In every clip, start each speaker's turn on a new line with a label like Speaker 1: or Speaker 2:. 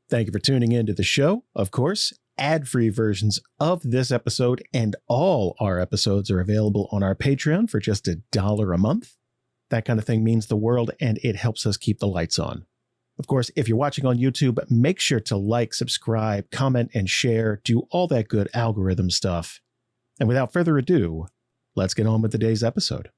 Speaker 1: Thank you for tuning in to the show. Of course, ad-free versions of this episode and all our episodes are available on our Patreon for just $1 a month. That kind of thing means the world, and it helps us keep the lights on. Of course, if you're watching on YouTube, make sure to like, subscribe, comment, and share. Do all that good algorithm stuff. And without further ado, let's get on with today's episode.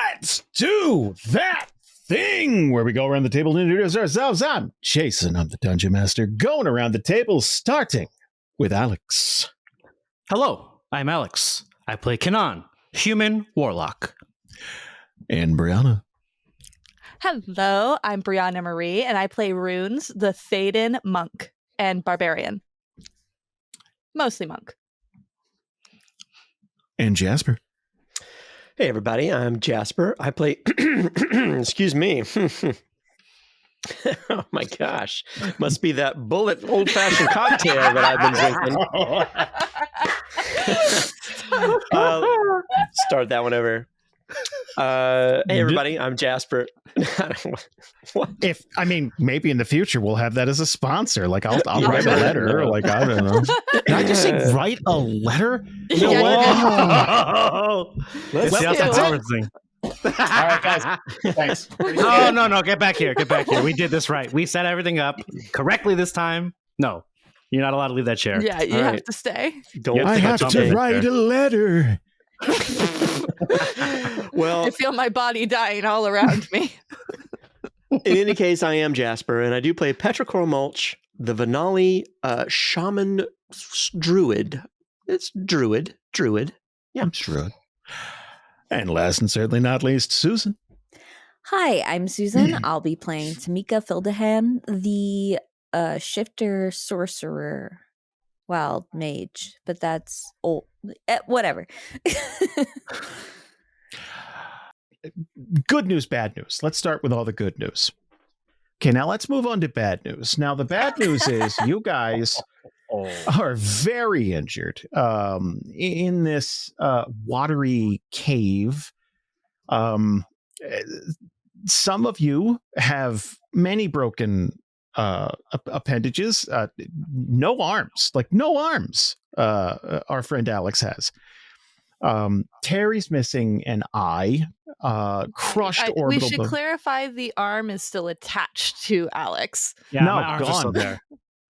Speaker 1: Let's do that thing where we go around the table and introduce ourselves. I'm Jason, I'm the Dungeon Master, going around the table, starting with Alex.
Speaker 2: Hello, I'm Alex. I play Kanan, human warlock.
Speaker 1: And Brianna.
Speaker 3: Hello, I'm Brianna Marie, and I play Runes, the Théoden monk and barbarian. Mostly monk.
Speaker 1: And Jasper.
Speaker 4: Hey, everybody, I'm Jasper. I play... Excuse me. Oh, my gosh. Must be that bullet old-fashioned cocktail that I've been drinking. Start that one over. Hey, everybody, I'm Jasper. What?
Speaker 1: Maybe in the future we'll have that as a sponsor. Like I'll write a letter. Like I don't know. Can I just say write a letter?
Speaker 3: You know
Speaker 2: what?
Speaker 3: Let's
Speaker 2: It's
Speaker 3: do
Speaker 2: the
Speaker 3: it.
Speaker 2: Howard thing.
Speaker 1: All right, guys. Thanks.
Speaker 2: No. Get back here. We did this right. We set everything up correctly this time. No, you're not allowed to leave that chair.
Speaker 3: Yeah, you
Speaker 4: All
Speaker 3: have
Speaker 4: right.
Speaker 3: to stay.
Speaker 4: Don't
Speaker 1: I have to write a letter.
Speaker 4: Well,
Speaker 3: I feel my body dying all around me.
Speaker 4: in any case, I am Jasper, and I do play Petrichor Mulch, the Venali shaman druid. It's druid. Yeah.
Speaker 1: I'm sure. And last and certainly not least, Susan.
Speaker 5: Hi, I'm Susan. I'll be playing Tamika Fildahan, the shifter sorcerer, wild mage, but that's old. Whatever.
Speaker 1: Good news, bad news. Let's start with all the good news. Okay, now let's move on to bad news. Now, the bad news is you guys are very injured in this watery cave. Some of you have many broken appendages, no arms, our friend Alex has. Terry's missing an eye. Crushed
Speaker 3: We
Speaker 1: orbital
Speaker 3: should
Speaker 1: bone.
Speaker 3: clarify the arm is still attached to Alex.
Speaker 2: Yeah,
Speaker 1: No,
Speaker 2: my arms are still
Speaker 1: gone.
Speaker 2: there.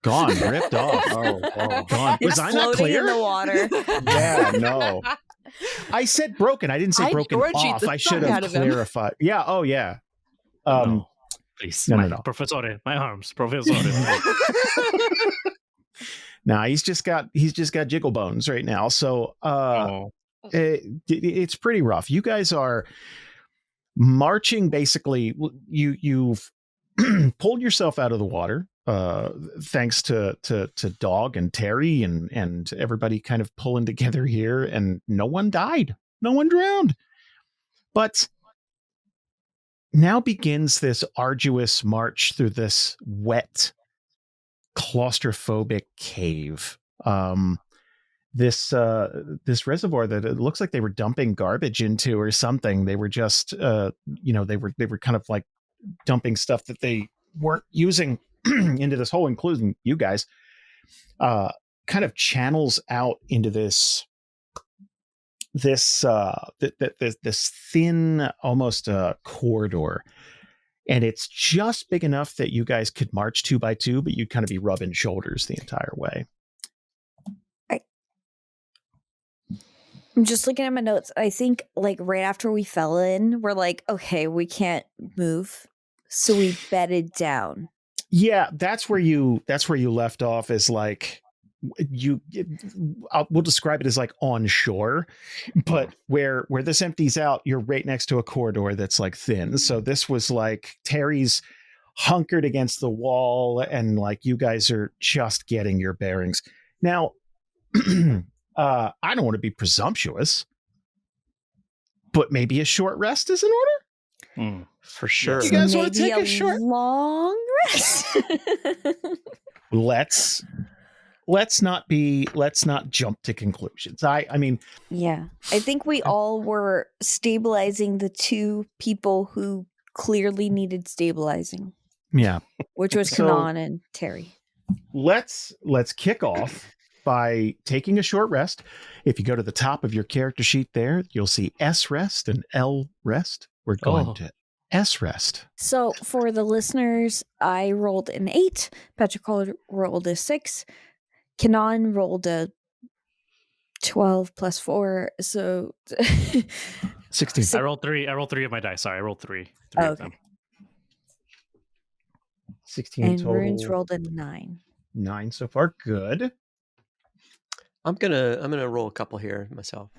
Speaker 1: Gone, ripped off. Gone.
Speaker 5: It's
Speaker 1: Was I not
Speaker 5: floating in
Speaker 1: clear?
Speaker 5: the water.
Speaker 1: Yeah, no. I said broken. I didn't say
Speaker 3: I
Speaker 1: broken
Speaker 3: orgied
Speaker 1: off.
Speaker 3: the
Speaker 1: I should
Speaker 3: fuck
Speaker 1: have
Speaker 3: out of him.
Speaker 1: clarified. Yeah. Oh, yeah.
Speaker 2: No. Please.
Speaker 1: no,
Speaker 2: my
Speaker 1: no.
Speaker 2: Professore, my arms. Professore.
Speaker 1: Nah, he's just got jiggle bones right now. So
Speaker 2: Oh.
Speaker 1: it's pretty rough. You guys are marching. Basically, you've pulled yourself out of the water. Thanks to Dog and Terry and everybody kind of pulling together here, and no one died, no one drowned. But now begins this arduous march through this wet, claustrophobic cave. This reservoir that it looks like they were dumping garbage into or something. They were just they were kind of like dumping stuff that they weren't using into this hole, including you guys. Kind of channels out into this thin, almost corridor, and it's just big enough that you guys could march 2 by 2, but you'd kind of be rubbing shoulders the entire way.
Speaker 5: I'm just looking at my notes. I think like right after we fell in, we're like, okay, we can't move, so we bedded down.
Speaker 1: Yeah, that's where you left off. Is like we'll describe it as like on shore, but where this empties out, you're right next to a corridor that's like thin. So this was like Terry's hunkered against the wall, and like you guys are just getting your bearings now. I don't want to be presumptuous, but maybe a short rest is in order.
Speaker 4: For sure.
Speaker 1: You guys want to
Speaker 5: Maybe
Speaker 1: take a short
Speaker 5: long rest?
Speaker 1: let's not jump to conclusions. I mean,
Speaker 5: Yeah. I think we all were stabilizing the two people who clearly needed stabilizing,
Speaker 1: yeah.
Speaker 5: which was
Speaker 1: So-
Speaker 5: Kanan and Terry.
Speaker 1: Let's kick off by taking a short rest. If you go to the top of your character sheet there, you'll see S rest and L rest. We're going to S rest.
Speaker 5: So for the listeners, I rolled an 8. Patrick rolled a 6. Kanan rolled a 12 plus 4. So
Speaker 1: 16.
Speaker 2: I rolled 3. I rolled 3 of my dice. Sorry, I rolled 3.
Speaker 5: Oh,
Speaker 2: of
Speaker 5: okay.
Speaker 2: them.
Speaker 1: 16
Speaker 5: And
Speaker 1: total.
Speaker 5: Runes rolled a 9.
Speaker 1: 9 so far. Good.
Speaker 4: I'm gonna roll a couple here myself.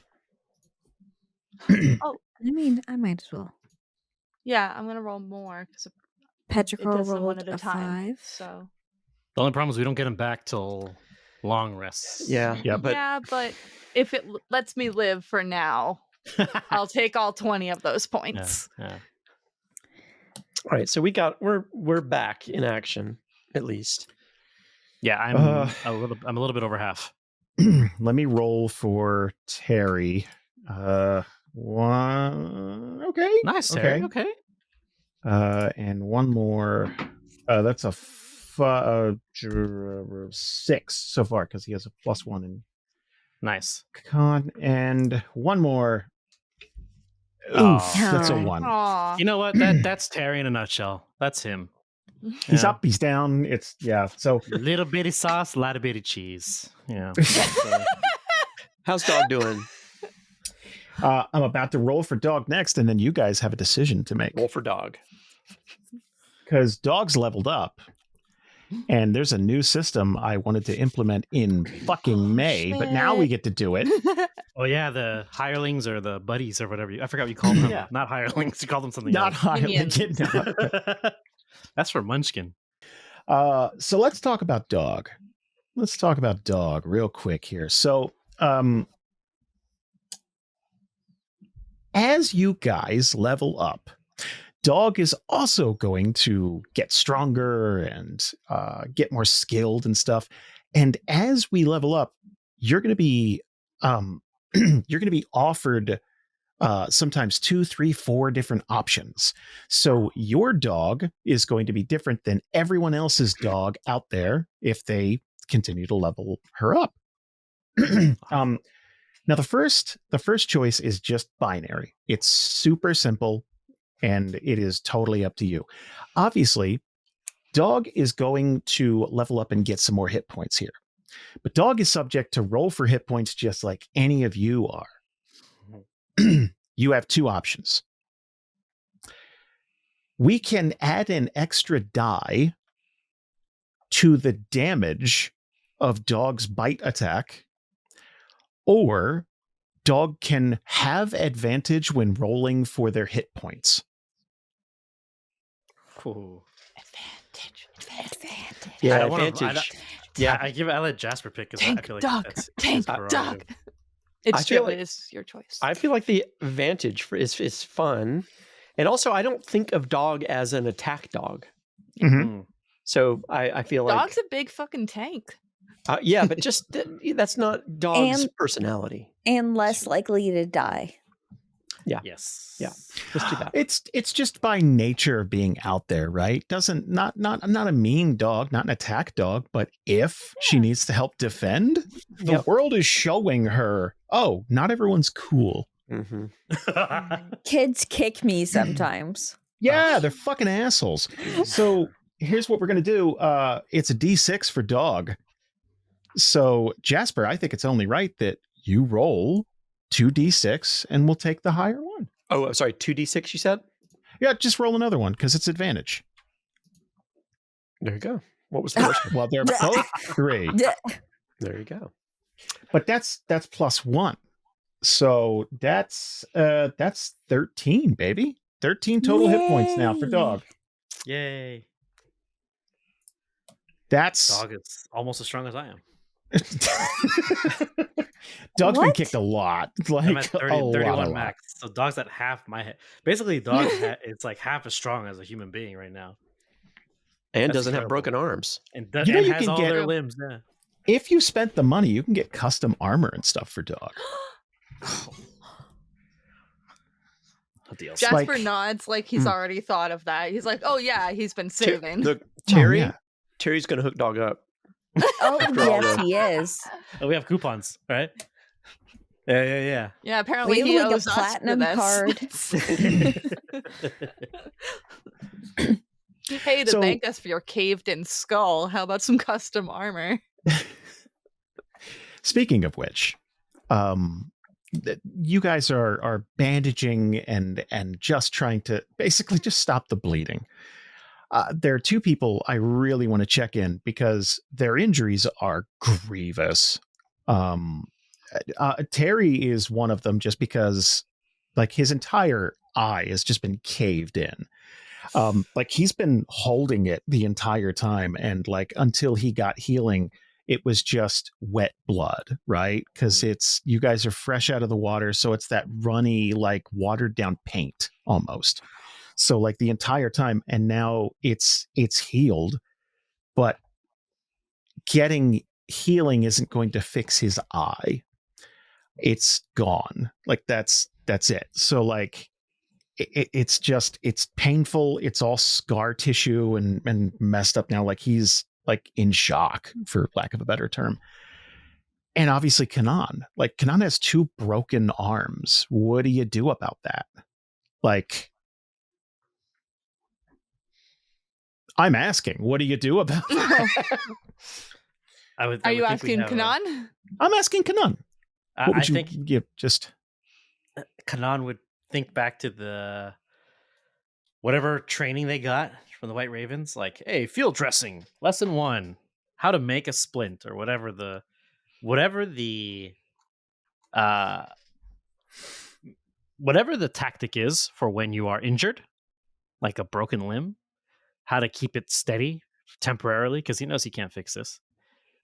Speaker 5: Oh, I mean, I might as well.
Speaker 3: Yeah, I'm gonna roll more because
Speaker 5: Patrick
Speaker 3: it does them
Speaker 5: rolled
Speaker 3: one at
Speaker 5: a
Speaker 3: a time.
Speaker 5: 5.
Speaker 3: So
Speaker 2: The only problem is we don't get them back till long rests.
Speaker 4: Yeah.
Speaker 1: Yeah,
Speaker 4: But
Speaker 3: yeah, but if it lets me live for now, I'll take all 20 of those
Speaker 2: yeah,
Speaker 3: points.
Speaker 2: yeah.
Speaker 4: all right, so we're back in action, at least.
Speaker 2: Yeah, I'm a little bit over half.
Speaker 1: Let me roll for Terry. One. Okay.
Speaker 2: Nice, Terry.
Speaker 1: Okay.
Speaker 2: Okay.
Speaker 1: And one more. That's a 6 so far because he has a +1 in
Speaker 2: Nice.
Speaker 1: con, and one more.
Speaker 2: Oh.
Speaker 1: Oof, that's a 1.
Speaker 3: Aw.
Speaker 2: You know what? That's Terry in a nutshell. That's him.
Speaker 1: He's
Speaker 2: Yeah.
Speaker 1: up, he's down. It's so
Speaker 2: Little bitty sauce, lot of bitty cheese. Yeah.
Speaker 4: How's Dog doing?
Speaker 1: I'm about to roll for Dog next, and then you guys have a decision to make
Speaker 4: Roll for Dog.
Speaker 1: because Dog's leveled up. And there's a new system I wanted to implement in fucking May, but now we get to do it.
Speaker 2: Oh yeah, the hirelings or the buddies or whatever. I forgot what you called them.
Speaker 4: Yeah.
Speaker 2: Not hirelings. You called them something
Speaker 1: Not
Speaker 2: else.
Speaker 1: high.
Speaker 3: Minions.
Speaker 2: That's for Munchkin.
Speaker 1: So let's talk about Dog. Let's talk about Dog real quick here. So, as you guys level up, Dog is also going to get stronger and get more skilled and stuff. And as we level up, you're going to be offered sometimes 2, 3, 4 different options. So your dog is going to be different than everyone else's dog out there if they continue to level her up. Now Now, the first choice is just binary. It's super simple, and it is totally up to you. Obviously, Dog is going to level up and get some more hit points here. But Dog is subject to roll for hit points just like any of you are. You have two options. We can add an extra die to the damage of Dog's bite attack, or Dog can have advantage when rolling for their hit points.
Speaker 2: Ooh.
Speaker 5: Advantage.
Speaker 4: Yeah,
Speaker 2: I wanna-
Speaker 4: advantage.
Speaker 2: I let Jasper pick because I
Speaker 3: Tank
Speaker 2: feel like
Speaker 3: dog.
Speaker 2: that's
Speaker 3: Tank
Speaker 2: his
Speaker 3: dog.
Speaker 2: prerogative.
Speaker 3: It's
Speaker 4: I feel
Speaker 3: true.
Speaker 4: like-
Speaker 3: It is your choice.
Speaker 4: I feel like the advantage is fun. And also, I don't think of Dog as an attack dog.
Speaker 1: Mhm.
Speaker 2: Mm.
Speaker 4: So I feel like...
Speaker 3: Dog's a big fucking tank.
Speaker 4: yeah, but just that's not Dog's
Speaker 5: And-
Speaker 4: personality.
Speaker 5: And less likely to die.
Speaker 2: Yes.
Speaker 4: Yeah. Just do that.
Speaker 1: It's just by nature of being out there, right? Not a mean dog, not an attack dog, but if she needs to help defend, the
Speaker 4: Yep.
Speaker 1: world is showing her, oh, not everyone's cool.
Speaker 4: Mm-hmm.
Speaker 5: Kids kick me sometimes.
Speaker 1: Yeah, they're fucking assholes. So here's what we're gonna do. It's a D6 for Dog. So Jasper, I think it's only right that you roll 2d6 and we'll take the higher one.
Speaker 4: Oh, I'm sorry. 2d6, you said?
Speaker 1: Yeah, just roll another one because it's advantage.
Speaker 4: There you go. What was the first one?
Speaker 1: Well, they're both 3,
Speaker 4: There you go.
Speaker 1: but that's +1. So that's 13, baby. 13 total hit points now for
Speaker 5: Yay.
Speaker 1: Dog.
Speaker 2: Yay.
Speaker 1: That's
Speaker 2: Dog is almost as strong as I am.
Speaker 1: Dog's been
Speaker 5: What?
Speaker 1: kicked a lot.
Speaker 2: I'm
Speaker 1: Like
Speaker 2: at 30,
Speaker 1: a lot,
Speaker 2: 31 max. So Dog's at half my head. Basically, Dog it's like half as strong as a human being right now.
Speaker 4: And
Speaker 2: That's
Speaker 4: doesn't have
Speaker 2: incredible.
Speaker 4: broken arms.
Speaker 2: And,
Speaker 1: You know
Speaker 2: and
Speaker 1: you
Speaker 2: has
Speaker 1: can
Speaker 2: all
Speaker 1: get-
Speaker 2: their limbs. Yeah.
Speaker 1: If you spent the money, you can get custom armor and stuff for Dog.
Speaker 2: Deals.
Speaker 3: Jasper
Speaker 1: like-
Speaker 3: nods like he's already thought of that. He's like, oh yeah, he's been saving.
Speaker 4: Look, Terry,
Speaker 1: yeah.
Speaker 4: Terry's going to hook Dog up.
Speaker 5: Oh,
Speaker 4: After all
Speaker 5: yes,
Speaker 4: the-
Speaker 5: he is.
Speaker 2: Oh, we have coupons, right? Yeah.
Speaker 3: Yeah, apparently
Speaker 5: We
Speaker 3: he
Speaker 5: have like a
Speaker 3: owes us for
Speaker 5: platinum
Speaker 3: this. Hey, to
Speaker 1: So-
Speaker 3: thank us for your caved-in skull, how about some custom armor?
Speaker 1: Speaking of which, you guys are bandaging and just trying to basically just stop the bleeding. There are two people I really want to check in because their injuries are grievous. Terry is one of them just because like his entire eye has just been caved in. Like he's been holding it the entire time, and like until he got healing, it was just wet blood, right? Because it's you guys are fresh out of the water, so it's that runny, like watered down paint almost. So like the entire time, and now it's healed, but getting healing isn't going to fix his eye. It's gone. Like that's it. So like it's just it's painful. It's all scar tissue and messed up now. Like he's like in shock, for lack of a better term. And obviously Kanan has 2 broken arms. What do you do about that? Like, I'm asking, what do you do about that?
Speaker 3: Are you asking Kanan?
Speaker 1: I'm asking Kanan. What
Speaker 2: I
Speaker 1: would you
Speaker 2: think
Speaker 1: give? Just
Speaker 2: Kanan would think back to the whatever training they got from the White Ravens, like, hey, field dressing, lesson 1, how to make a splint, or whatever the tactic is for when you are injured, like a broken limb, how to keep it steady temporarily, because he knows he can't fix this.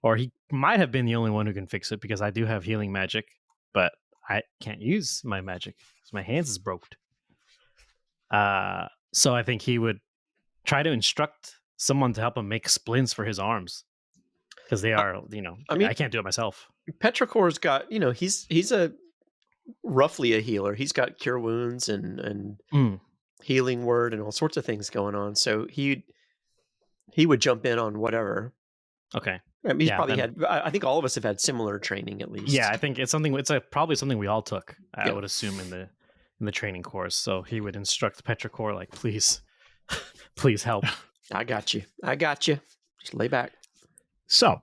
Speaker 2: Or he might have been the only one who can fix it, because I do have healing magic, but I can't use my magic because my hands is broke. So I think he would try to instruct someone to help him make splints for his arms, because they are,
Speaker 4: I mean-
Speaker 2: I can't do it myself.
Speaker 4: Petrichor's got, he's a roughly a healer. He's got cure wounds and healing word and all sorts of things going on. So he would jump in on whatever.
Speaker 2: Okay.
Speaker 4: I mean, he's
Speaker 2: Yeah,
Speaker 4: probably
Speaker 2: then-
Speaker 4: had. I think all of us have had similar training at least.
Speaker 2: Yeah, I think it's something. It's probably something we all took. I
Speaker 4: Yeah.
Speaker 2: would assume in the training course. So he would instruct Petrichor like, please, please help.
Speaker 4: I got you. Just lay back.
Speaker 1: So,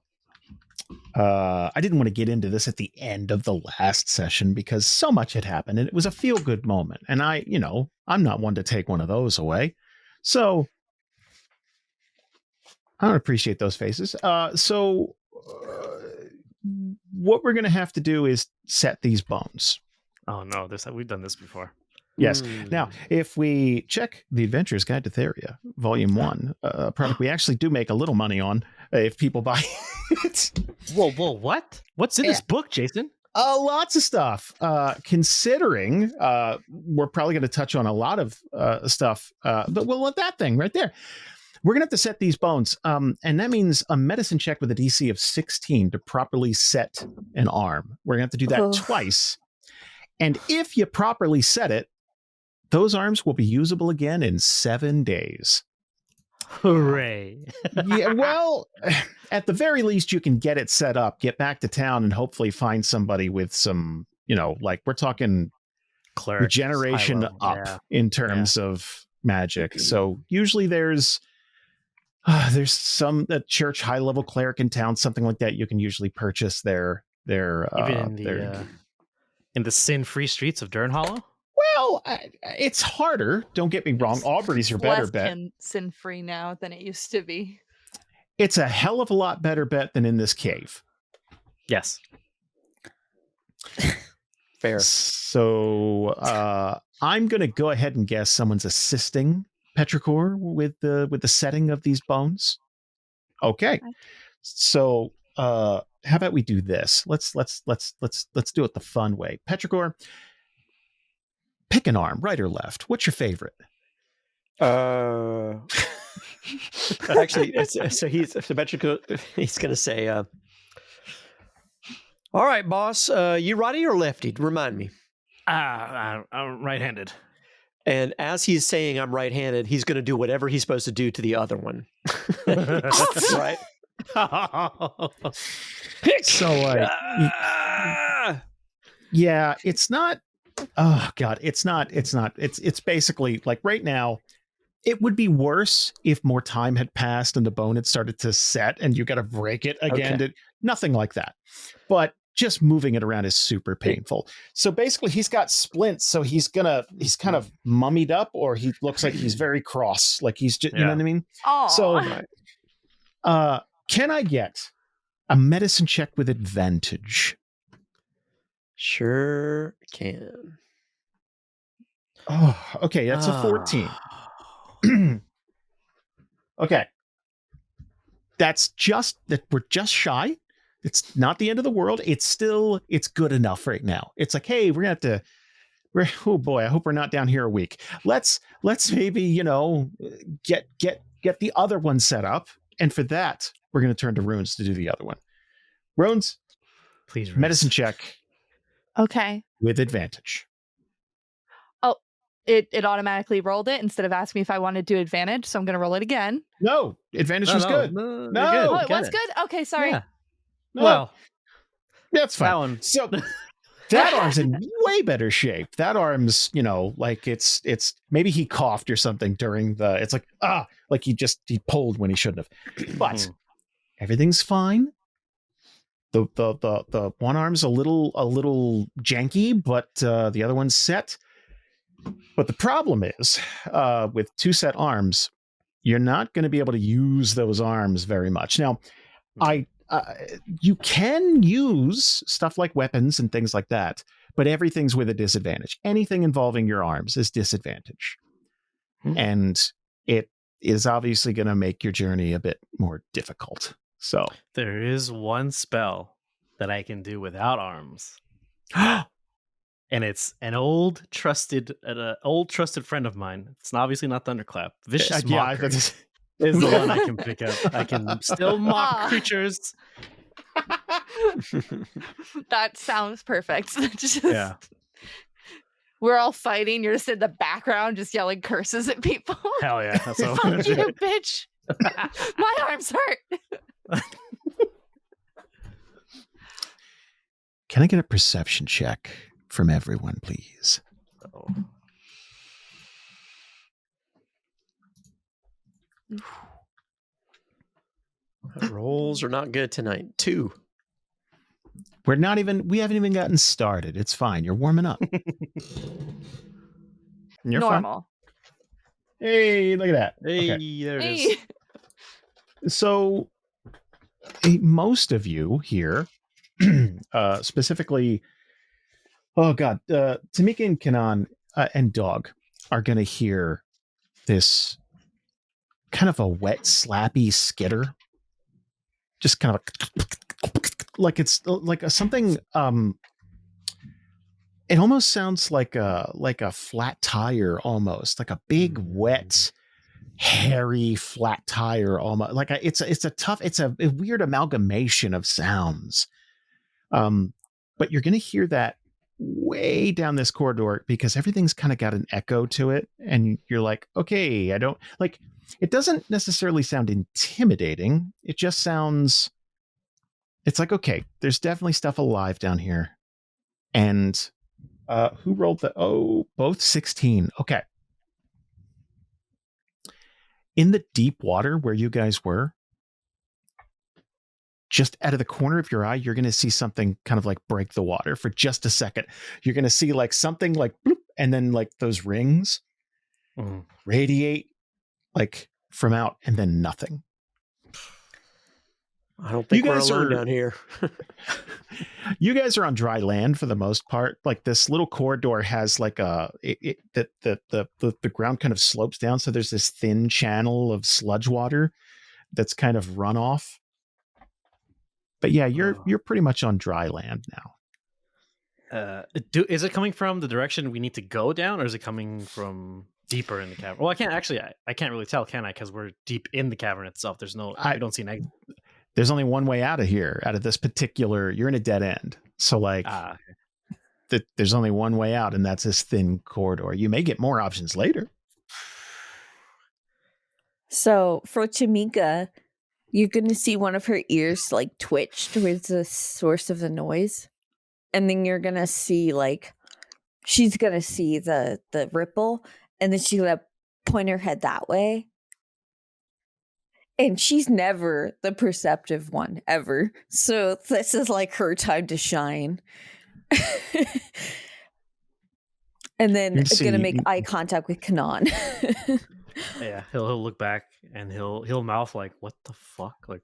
Speaker 1: I didn't want to get into this at the end of the last session because so much had happened and it was a feel good moment. And I'm not one to take one of those away. So, I don't appreciate those faces. What we're going to have to do is set these bones.
Speaker 2: Oh no, we've done this before.
Speaker 1: Yes.
Speaker 4: Hmm.
Speaker 1: Now, if we check the Adventurer's Guide to Theria, Volume 1, a product we actually do make a little money on if people buy it.
Speaker 2: Whoa, what? What's in this book, Jason?
Speaker 1: Lots of stuff. Considering we're probably going to touch on a lot of stuff, but we'll let that thing right there. We're going to have to set these bones, and that means a medicine check with a DC of 16 to properly set an arm. We're going to have to do that twice. And if you properly set it, those arms will be usable again in 7 days.
Speaker 2: Hooray.
Speaker 1: Yeah, well, at the very least, you can get it set up, get back to town, and hopefully find somebody with some, like we're talking
Speaker 2: Cleric,
Speaker 1: regeneration
Speaker 2: high-low,
Speaker 1: up
Speaker 2: yeah.
Speaker 1: in terms of magic. So usually there's some church high level cleric in town, something like that. You can usually purchase their
Speaker 2: Even in the sin-free streets of Durn Hollow.
Speaker 1: Well, it's harder. Don't get me wrong. Aubrey's your better bet.
Speaker 3: Sin free now than it used to be.
Speaker 1: It's a hell of a lot better bet than in this cave.
Speaker 2: Yes.
Speaker 4: Fair.
Speaker 1: So I'm going to go ahead and guess someone's assisting Petrichor with the setting of these bones. Okay. So how about we do this? Let's do it the fun way. Petrichor, pick an arm, right or left. What's your favorite?
Speaker 4: Actually, Petrichor, he's going to say, all right, boss, you righty or lefty? Remind me.
Speaker 2: I'm right-handed.
Speaker 4: And as he's saying I'm right-handed, he's going to do whatever he's supposed to do to the other one. Right?
Speaker 1: So, yeah, it's not. Oh God, it's not. It's basically like right now. It would be worse if more time had passed and the bone had started to set and you got to break it again.
Speaker 4: Okay.
Speaker 1: Nothing like that. But just moving it around is super painful. So basically he's got splints. So he's kind of mummied up, or he looks like he's very cross. Like he's just, you know what I mean?
Speaker 3: Oh,
Speaker 1: So, can I get a medicine check with advantage?
Speaker 4: Sure can.
Speaker 1: Oh, okay. That's a 14. Okay. That's just that we're just shy. It's not the end of the world. It's good enough right now. It's like, hey, oh boy, I hope we're not down here a week. Let's maybe, get the other one set up. And for that, we're going to turn to Runes to do the other one. Runes,
Speaker 2: Please, Runes.
Speaker 1: medicine check
Speaker 3: okay.
Speaker 1: with advantage.
Speaker 3: Oh, it automatically rolled it instead of asking me if I wanted to do advantage. So I'm going to roll it again.
Speaker 1: No, advantage was good.
Speaker 2: No,
Speaker 1: No.
Speaker 2: you're
Speaker 3: Oh,
Speaker 2: good.
Speaker 3: it
Speaker 2: Get
Speaker 3: was good? Okay, sorry.
Speaker 2: Yeah.
Speaker 1: No,
Speaker 2: Well,
Speaker 1: that's fine.
Speaker 2: that one.
Speaker 1: So that arm's in way better shape. That arm's, like it's maybe he coughed or something during it's like he pulled when he shouldn't have. But everything's fine. The one arm's a little janky, but the other one's set. But the problem is, with two set arms, you're not going to be able to use those arms very much. Now, you can use stuff like weapons and things like that, but everything's with a disadvantage. Anything involving your arms is disadvantage. And it is obviously going to make your journey a bit more difficult. So
Speaker 2: There is one spell that I can do without arms. And it's an old trusted friend of mine. It's obviously not Thunderclap. Vicious Mocker is the one I can pick up. I can still mock creatures.
Speaker 3: That sounds perfect.
Speaker 2: Yeah.
Speaker 3: We're all fighting. You're just in the background, just yelling curses at people.
Speaker 2: Hell yeah. That's what I'm
Speaker 3: Fuck
Speaker 2: gonna
Speaker 3: you,
Speaker 2: do.
Speaker 3: bitch. My arms hurt.
Speaker 1: Can I get a perception check from everyone, please?
Speaker 2: Oh.
Speaker 4: Rolls are not good tonight. 2.
Speaker 1: We haven't even gotten started. It's fine. You're warming up. You're
Speaker 3: Normal.
Speaker 1: fine. Hey, look at that.
Speaker 2: Hey,
Speaker 1: Okay.
Speaker 2: there it
Speaker 3: Hey.
Speaker 2: is.
Speaker 1: So most of you here, specifically, oh God, Tamika and Kanan and Dog are going to hear this kind of a wet, slappy skitter. Just kind of like it's like something. It almost sounds like a flat tire, almost like a big, wet, hairy flat tire. Almost like it's a weird amalgamation of sounds. But you're going to hear that way down this corridor because everything's kind of got an echo to it, and you're like, okay, I don't like. It doesn't necessarily sound intimidating. It just sounds. It's like, okay, there's definitely stuff alive down here. And who rolled both 16. Okay. In the deep water where you guys were, just out of the corner of your eye, you're going to see something kind of like break the water for just a second. You're going to see like something like, bloop, and then like those rings radiate like from out, and then nothing.
Speaker 4: I don't think
Speaker 1: You
Speaker 4: we're
Speaker 1: guys
Speaker 4: alone
Speaker 1: are-
Speaker 4: down here.
Speaker 1: You guys are on dry land for the most part. Like this little corridor has like the ground kind of slopes down, so there's this thin channel of sludge water that's kind of run off. But yeah, you're pretty much on dry land now.
Speaker 2: Is it coming from the direction we need to go down, or is it coming from deeper in the cavern? Well, I can't really tell, can I? Because we're deep in the cavern itself. I don't see an exit.
Speaker 1: There's only one way out of here, out of this particular. You're in a dead end, so like, there's only one way out, and that's this thin corridor. You may get more options later.
Speaker 5: So for Tamika, you're going to see one of her ears like twitch towards the source of the noise. And then you're going to see she's going to see the ripple, and then she's going to point her head that way. And she's never the perceptive one ever. So this is like her time to shine. And then
Speaker 1: You'd
Speaker 5: going to
Speaker 1: see-
Speaker 5: make eye contact with Kanan.
Speaker 2: Yeah, he'll look back and he'll mouth like, "What the fuck?" like,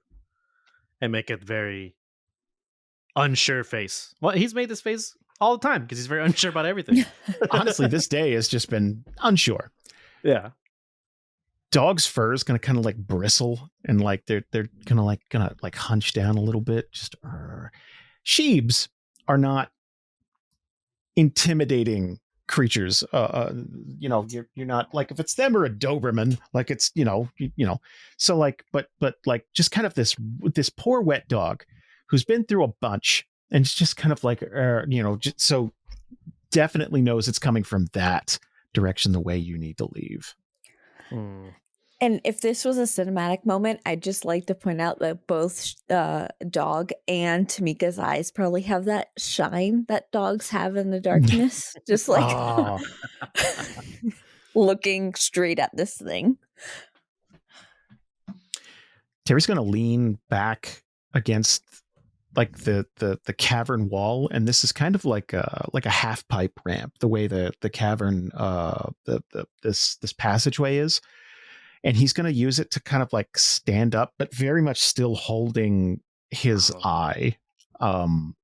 Speaker 2: and make a very unsure face. Well, he's made this face all the time because he's very unsure about everything.
Speaker 1: Honestly, this day has just been unsure.
Speaker 2: Yeah.
Speaker 1: Dog's fur is going to kind of like bristle, and like they're gonna hunch down a little bit. Just sheebs are not intimidating creatures. You're not like, if it's them or a Doberman, like it's so like, but like just kind of this poor wet dog who's been through a bunch, and it's just kind of like just, so definitely knows it's coming from that direction, the way you need to leave.
Speaker 5: And if this was a cinematic moment, I'd just like to point out that both Dog and Tamika's eyes probably have that shine that dogs have in the darkness. Just like looking straight at this thing.
Speaker 1: Terry's going to lean back against like the cavern wall, and this is kind of like a half pipe ramp, the way the cavern this passageway is. And he's going to use it to kind of like stand up, but very much still holding his eye. And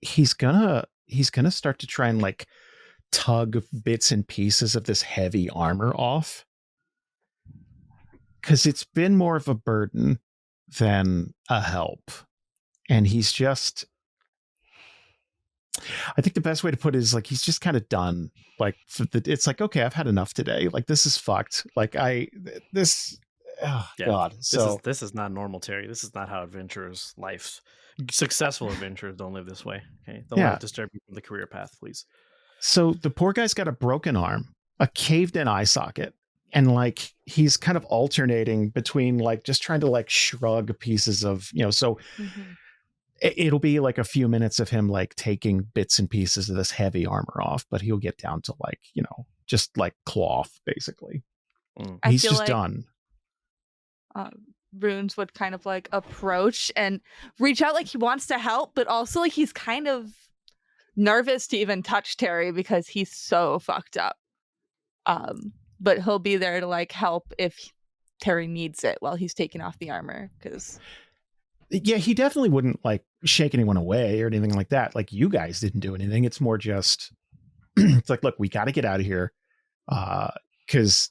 Speaker 1: he's gonna start to try and like tug bits and pieces of this heavy armor off, because it's been more of a burden than a help. And he's just, I think the best way to put it is like, he's just kind of done. Like, it's like, okay, I've had enough today. Like, this is fucked. Like, God. So
Speaker 2: this is not normal, Terry. This is not how adventurers' life. Successful adventurers don't live this way. Okay, don't let it disturb you from the career path, please.
Speaker 1: So the poor guy's got a broken arm, a caved-in eye socket, and like he's kind of alternating between like just trying to like shrug pieces of, so it'll be like a few minutes of him like taking bits and pieces of this heavy armor off, but he'll get down to like, just like cloth, basically.
Speaker 3: I
Speaker 1: He's
Speaker 3: feel
Speaker 1: just
Speaker 3: like,
Speaker 1: done.
Speaker 3: Runes would kind of like approach and reach out like he wants to help, but also like he's kind of nervous to even touch Terry because he's so fucked up. But he'll be there to like help if Terry needs it while he's taking off the armor. Because
Speaker 1: Yeah, he definitely wouldn't like shake anyone away or anything like that. Like you guys didn't do anything. It's more just it's like, look, we got to get out of here. Because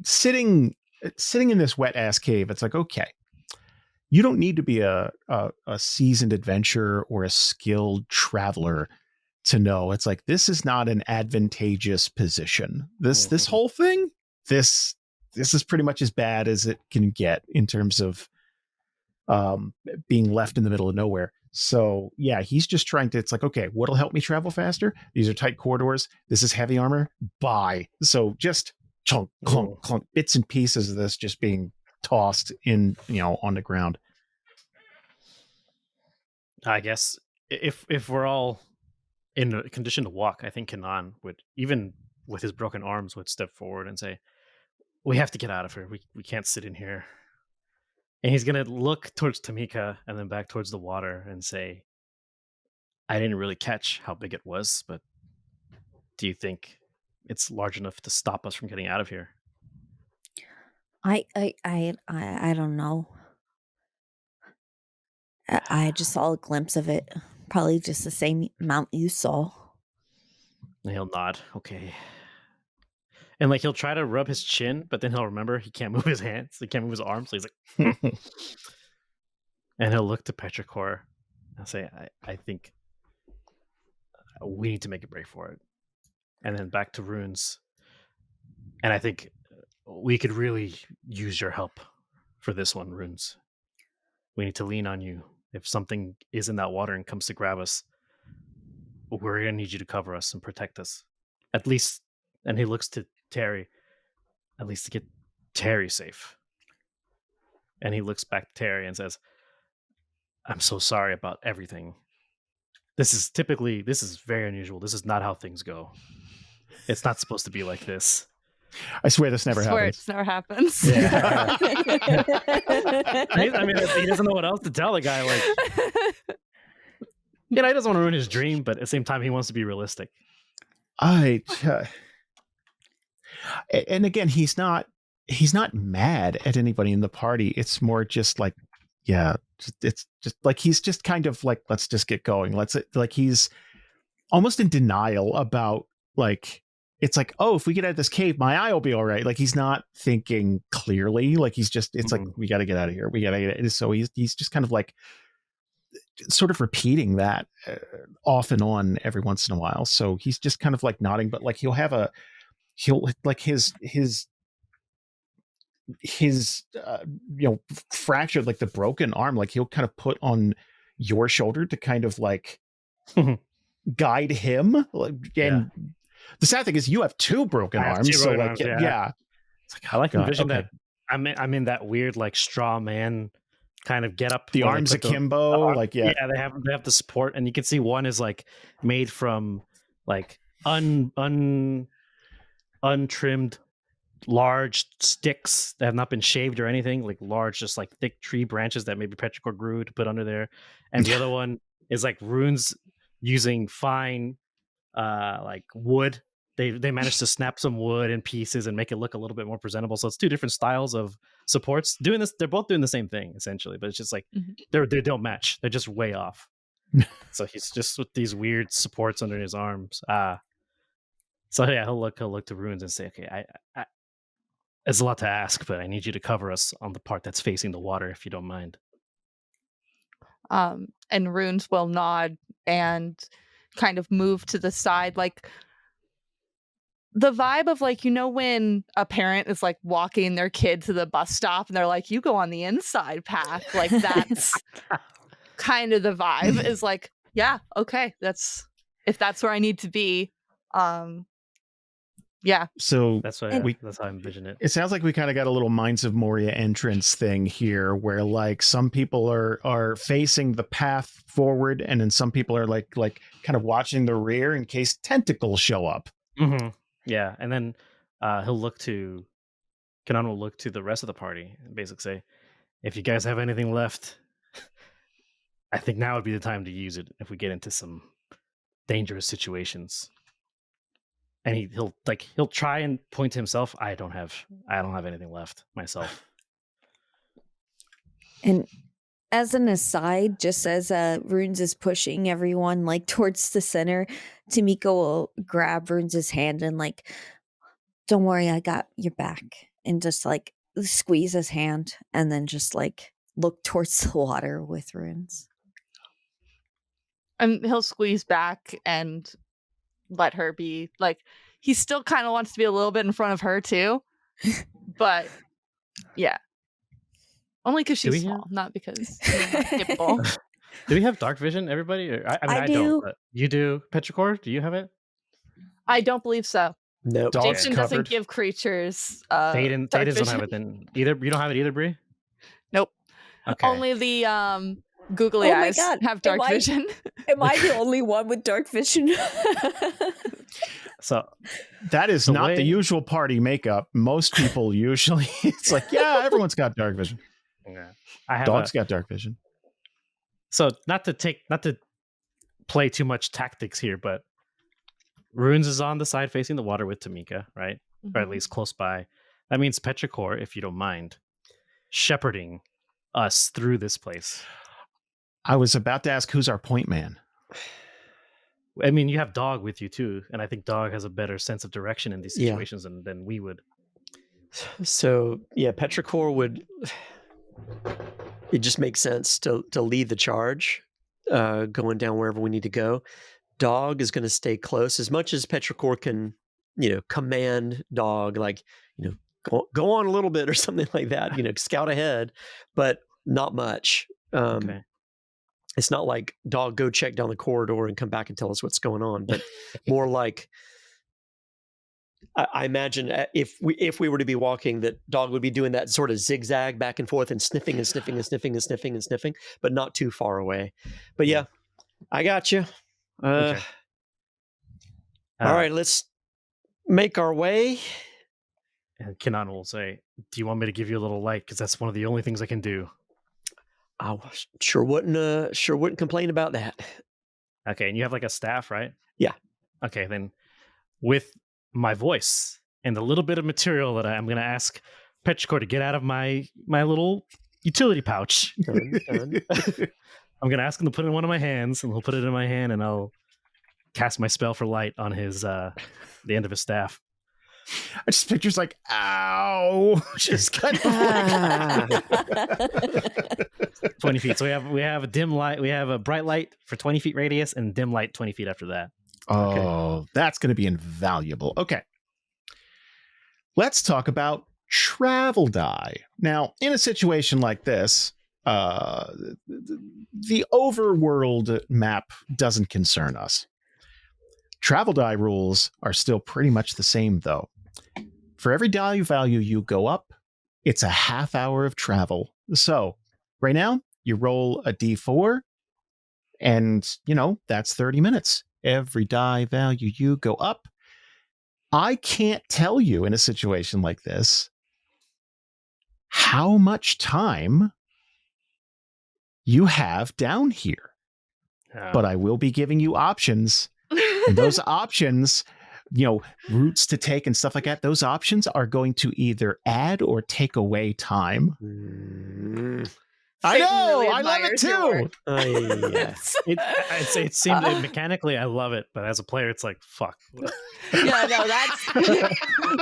Speaker 1: sitting in this wet ass cave, it's like, okay, you don't need to be a seasoned adventurer or a skilled traveler to know. It's like, this is not an advantageous position. This whole thing, this is pretty much as bad as it can get in terms of being left in the middle of nowhere. So yeah, he's just trying to, it's like, okay, what'll help me travel faster? These are tight corridors. This is heavy armor. Bye. So just clunk, clunk, clunk, bits and pieces of this just being tossed in, on the ground.
Speaker 2: I guess if we're all in a condition to walk, I think Kanan would, even with his broken arms, would step forward and say, we have to get out of here. We can't sit in here. And he's going to look towards Tamika and then back towards the water and say, I didn't really catch how big it was, but do you think it's large enough to stop us from getting out of here?
Speaker 5: I don't know. I just saw a glimpse of it. Probably just the same amount you saw.
Speaker 2: And he'll nod. Okay. And like he'll try to rub his chin, but then he'll remember he can't move his hands. He can't move his arms. So he's like, and he'll look to Petrichor and say, I think we need to make a break for it. And then back to Runes. And I think we could really use your help for this one, Runes. We need to lean on you. If something is in that water and comes to grab us, we're going to need you to cover us and protect us. At least, and he looks to Terry, at least to get Terry safe. And he looks back to Terry and says, I'm so sorry about everything. This is very unusual. This is not how things go. It's not supposed to be like this.
Speaker 1: I swear this never happens.
Speaker 3: This never happens.
Speaker 2: Yeah. I mean, he doesn't know what else to tell the guy. Like, he doesn't want to ruin his dream, but at the same time, he wants to be realistic.
Speaker 1: And again, he's not mad at anybody in the party. It's more just like, yeah, it's just like he's just kind of like, let's just get going. He's almost in denial about like, it's like, oh, if we get out of this cave, my eye will be all right. Like he's not thinking clearly. Like he's just, it's like, we got to get out of here. We got to get it. So he's just kind of like sort of repeating that off and on every once in a while. So he's just kind of like nodding, but like he'll like his fractured, like the broken arm, like he'll kind of put on your shoulder to kind of like guide him. And the sad thing is you have two broken arms. So like, yeah.
Speaker 2: It's like, I like to envision that I'm in that weird, like straw man kind of get up.
Speaker 1: The arms akimbo.
Speaker 2: They have the support, and you can see one is like made from like untrimmed large sticks that have not been shaved or anything, like large, just like thick tree branches that maybe Petrichor grew to put under there. And the other one is like runes using fine like wood. They managed to snap some wood in pieces and make it look a little bit more presentable. So it's two different styles of supports doing this. They're both doing the same thing essentially, but it's just like they don't match. They're just way off. So he's just with these weird supports under his arms. So yeah, he'll look to Runes and say, okay, I it's a lot to ask, but I need you to cover us on the part that's facing the water, if you don't mind.
Speaker 3: And Runes will nod and kind of move to the side, like the vibe of like, when a parent is like walking their kid to the bus stop and they're like, you go on the inside path, like that's kind of the vibe is like, yeah, okay, if that's where I need to be. Yeah.
Speaker 1: So
Speaker 2: That's why that's how I envision it.
Speaker 1: it sounds like we kind of got a little Minds of Moria entrance thing here, where like some people are facing the path forward, and then some people are like kind of watching the rear in case tentacles show up.
Speaker 2: Mm-hmm. Yeah, and then Kanan will look to the rest of the party and basically say, "If you guys have anything left, I think now would be the time to use it. If we get into some dangerous situations." And he'll try and point to himself. I don't have anything left myself.
Speaker 5: And as an aside, just as Runes is pushing everyone like towards the center, Tamika will grab Runes' hand and like, don't worry, I got your back. And just like squeeze his hand and then just like look towards the water with Runes.
Speaker 3: And he'll squeeze back and let her be like, he still kind of wants to be a little bit in front of her too. But yeah. Only because she's small, not because capable.
Speaker 2: Do we have dark vision, everybody? I
Speaker 5: do.
Speaker 2: don't. But you do. Petrichor, do you have it?
Speaker 3: I don't believe so.
Speaker 4: No.
Speaker 3: Jason doesn't give creatures
Speaker 2: Thaden
Speaker 3: dark
Speaker 2: don't
Speaker 3: vision.
Speaker 2: have it then. Either you don't have it either, Bree?
Speaker 3: Nope.
Speaker 2: Okay.
Speaker 3: Only the googly
Speaker 5: Oh my
Speaker 3: eyes
Speaker 5: God.
Speaker 3: have dark vision.
Speaker 5: Am I the only one with dark vision?
Speaker 2: So
Speaker 1: that is not the usual party makeup. Most people usually, it's like, yeah, everyone's got dark vision.
Speaker 2: yeah. I have
Speaker 1: Dog's got dark vision.
Speaker 2: So not to play too much tactics here, but Runes is on the side facing the water with Tamika, right? Or at least close by. That means Petrichor, if you don't mind, shepherding us through this place.
Speaker 1: I was about to ask, who's our point man?
Speaker 2: I mean, you have Dog with you too, and I think Dog has a better sense of direction in these situations than we would.
Speaker 4: So yeah, Petrichor would. It just makes sense to lead the charge, going down wherever we need to go. Dog is going to stay close as much as Petrichor can, command Dog, like, go on a little bit or something like that, scout ahead, but not much.
Speaker 2: Okay.
Speaker 4: It's not like, Dog, go check down the corridor and come back and tell us what's going on, but more like, I imagine if we were to be walking, that Dog would be doing that sort of zigzag back and forth and sniffing and sniffing and sniffing and sniffing and sniffing, but not too far away. But yeah, I got you.
Speaker 2: Okay.
Speaker 4: All right, let's make our way.
Speaker 2: And Kanan will say, "Do you want me to give you a little light? Because that's one of the only things I can do."
Speaker 4: I sure wouldn't complain about that.
Speaker 2: Okay, and you have like a staff, right?
Speaker 4: Yeah.
Speaker 2: Okay, then with my voice and the little bit of material that I'm going to ask Petrichor to get out of my little utility pouch.
Speaker 4: Done.
Speaker 2: I'm going to ask him to put it in one of my hands, and he'll put it in my hand, and I'll cast my spell for light on his the end of his staff.
Speaker 1: I just pictures like, ow, just kind of
Speaker 2: 20 feet. So we have a dim light. We have a bright light for 20 feet radius and dim light 20 feet after that.
Speaker 1: Oh, that's going to be invaluable. Okay. Let's talk about travel die. Now, in a situation like this, the overworld map doesn't concern us. Travel die rules are still pretty much the same, though. For every die value you go up, it's a half hour of travel. So, right now, you roll a d4, and, that's 30 minutes. Every die value you go up. I can't tell you in a situation like this how much time you have down here. But I will be giving you options. And those options, routes to take and stuff like that, those options are going to either add or take away time. I know,
Speaker 3: really
Speaker 1: I love it too.
Speaker 4: Yes.
Speaker 2: It seemed mechanically, I love it, but as a player, it's like, fuck.
Speaker 3: Yeah, no,